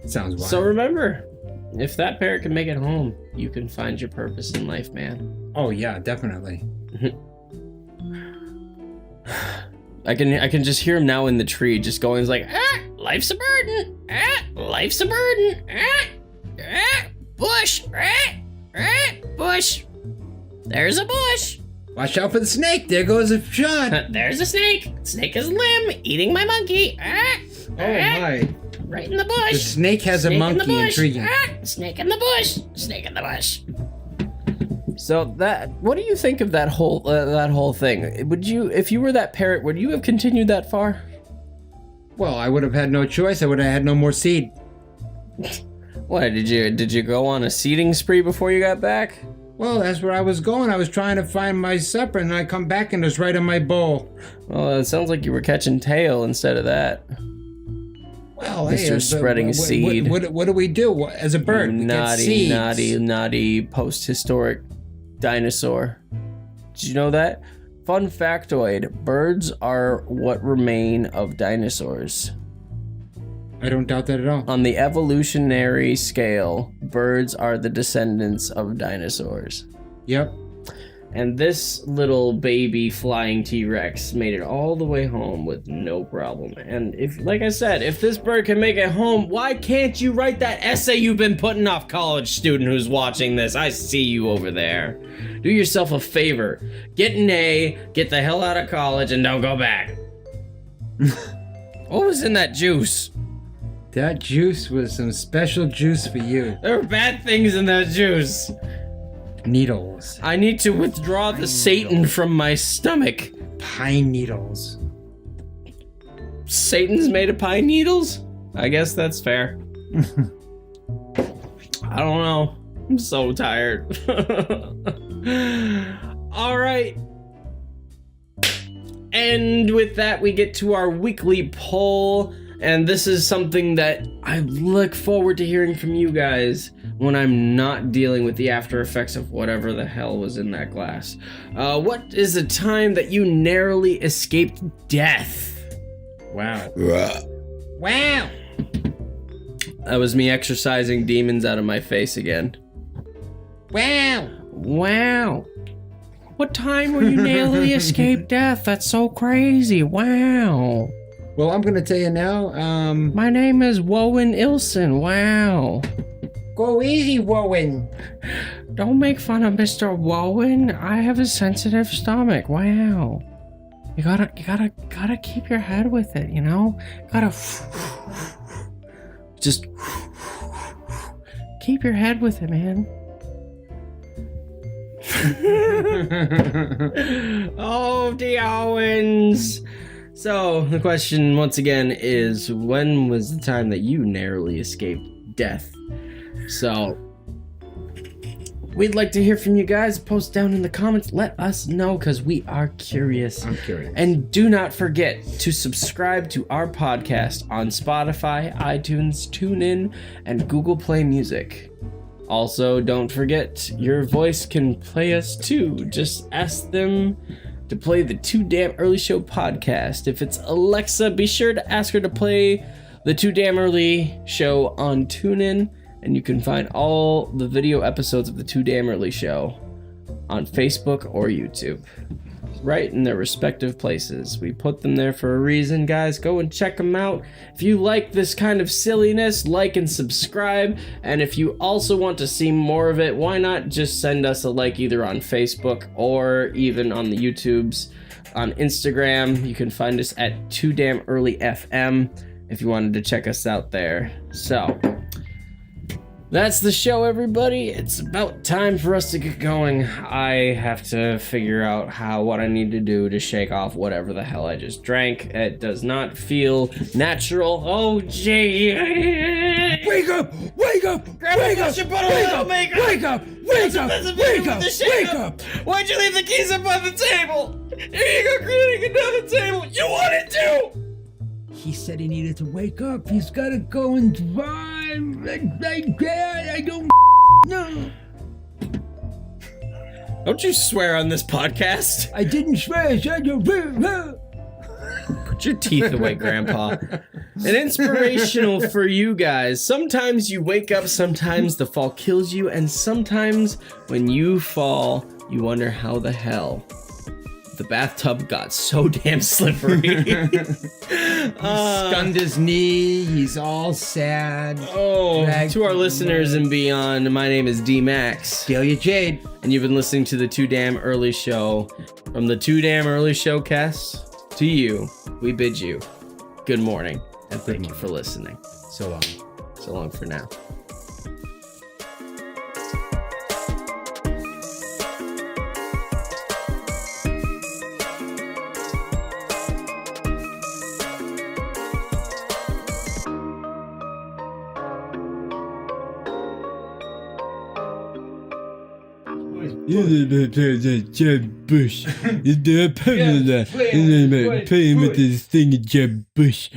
C: Sounds wild.
B: So remember, if that parrot can make it home, you can find your purpose in life, man.
C: Oh yeah, definitely.
B: I can just hear him now in the tree, just going, he's like, life's a burden, life's a burden, bush, bush, there's a bush.
C: Watch out for the snake, there goes a shot.
B: There's a snake, snake is a limb, eating my monkey,
C: Oh my.
B: right in the bush.
C: The snake has a monkey, intriguing.
B: Snake in the bush, snake in the bush. So what do you think of that whole thing? Would you, if you were that parrot, would you have continued that far?
C: Well, I would have had no choice. I would have had no more seed.
B: What, did you go on a seeding spree before you got back?
C: Well, that's where I was going. I was trying to find my supper, and I come back and it's right in my bowl.
B: Well, it sounds like you were catching tail instead of that.
C: Well,
B: Mr. Spreading seed.
C: What do we do as a bird? We get seeds.
B: Naughty post-historic dinosaur. Did you know that? Fun factoid, birds are what remain of dinosaurs.
C: I don't doubt that at all.
B: On the evolutionary scale, birds are the descendants of dinosaurs.
C: Yep.
B: And this little baby flying T-Rex made it all the way home with no problem. And if, like I said, if this bird can make it home, why can't you write that essay you've been putting off, college student who's watching this? I see you over there. Do yourself a favor. Get an A, get the hell out of college, and don't go back. What was in that juice?
C: That juice was some special juice for you.
B: There were bad things in that juice.
C: Needles.
B: I need to withdraw the Satan from my stomach.
C: Pine needles.
B: Satan's made of pine needles? I guess that's fair. I don't know. I'm so tired. All right. And with that, we get to our weekly poll. And this is something that I look forward to hearing from you guys when I'm not dealing with the after effects of whatever the hell was in that glass. What is a time that you narrowly escaped death?
C: Wow.
B: Wow. That was me exorcising demons out of my face again.
C: Wow.
B: Wow. What time will you narrowly escape death? That's so crazy. Wow.
C: Well, I'm gonna tell you now.
B: My name is Wowen Ilson. Wow.
C: Go easy, Wowen.
B: Don't make fun of Mr. Wowen. I have a sensitive stomach. Wow. You gotta keep your head with it, you know? Gotta just keep your head with it, man. Oh, the Owens. So the question once again is, when was the time that you narrowly escaped death? So we'd like to hear from you guys. Post down in the comments. Let us know, because we are curious.
C: I'm curious.
B: And do not forget to subscribe to our podcast on Spotify, iTunes, TuneIn, and Google Play Music. Also, don't forget, your voice can play us too. Just ask them to play the Too Damn Early Show podcast. If it's Alexa, be sure to ask her to play the Too Damn Early Show on TuneIn. And you can find all the video episodes of the Too Damn Early Show on Facebook or YouTube, right in their respective places. We put them there for a reason, guys. Go and check them out. If you like this kind of silliness, like and subscribe. And if you also want to see more of it, why not just send us a like either on Facebook or even on the YouTubes. On Instagram, you can find us at Too Damn Early FM if you wanted to check us out there. So that's the show, everybody. It's about time for us to get going. I have to figure out what I need to do to shake off whatever the hell I just drank. It does not feel natural. Oh, gee.
C: Wake up! Wake up! Wake up! Wake up! Wake up! Wake up! Wake up! Wake up!
B: Why'd you leave the keys up on the table? Here you go, creating another table. You wanted to!
C: He said he needed to wake up. He's gotta go and drive. I don't know.
B: Don't you swear on this podcast.
C: I didn't swear. I said
B: Put your teeth away, Grandpa. And inspirational for you guys. Sometimes you wake up, sometimes the fall kills you, and sometimes when you fall, you wonder how the hell the bathtub got so damn slippery.
C: Stunned his knee. He's all sad.
B: Oh,
C: Dragged
B: to our
C: through
B: listeners
C: mud.
B: and beyond, my name is d-maxx.
C: Delia Jade.
B: And you've been listening to the Too Damn Early Show. From the Too Damn Early Show cast to you, we bid you good morning. And thank you for listening.
C: So long.
B: So long for now.
C: Jeb Bush. Paying with this thing, Jeb Bush.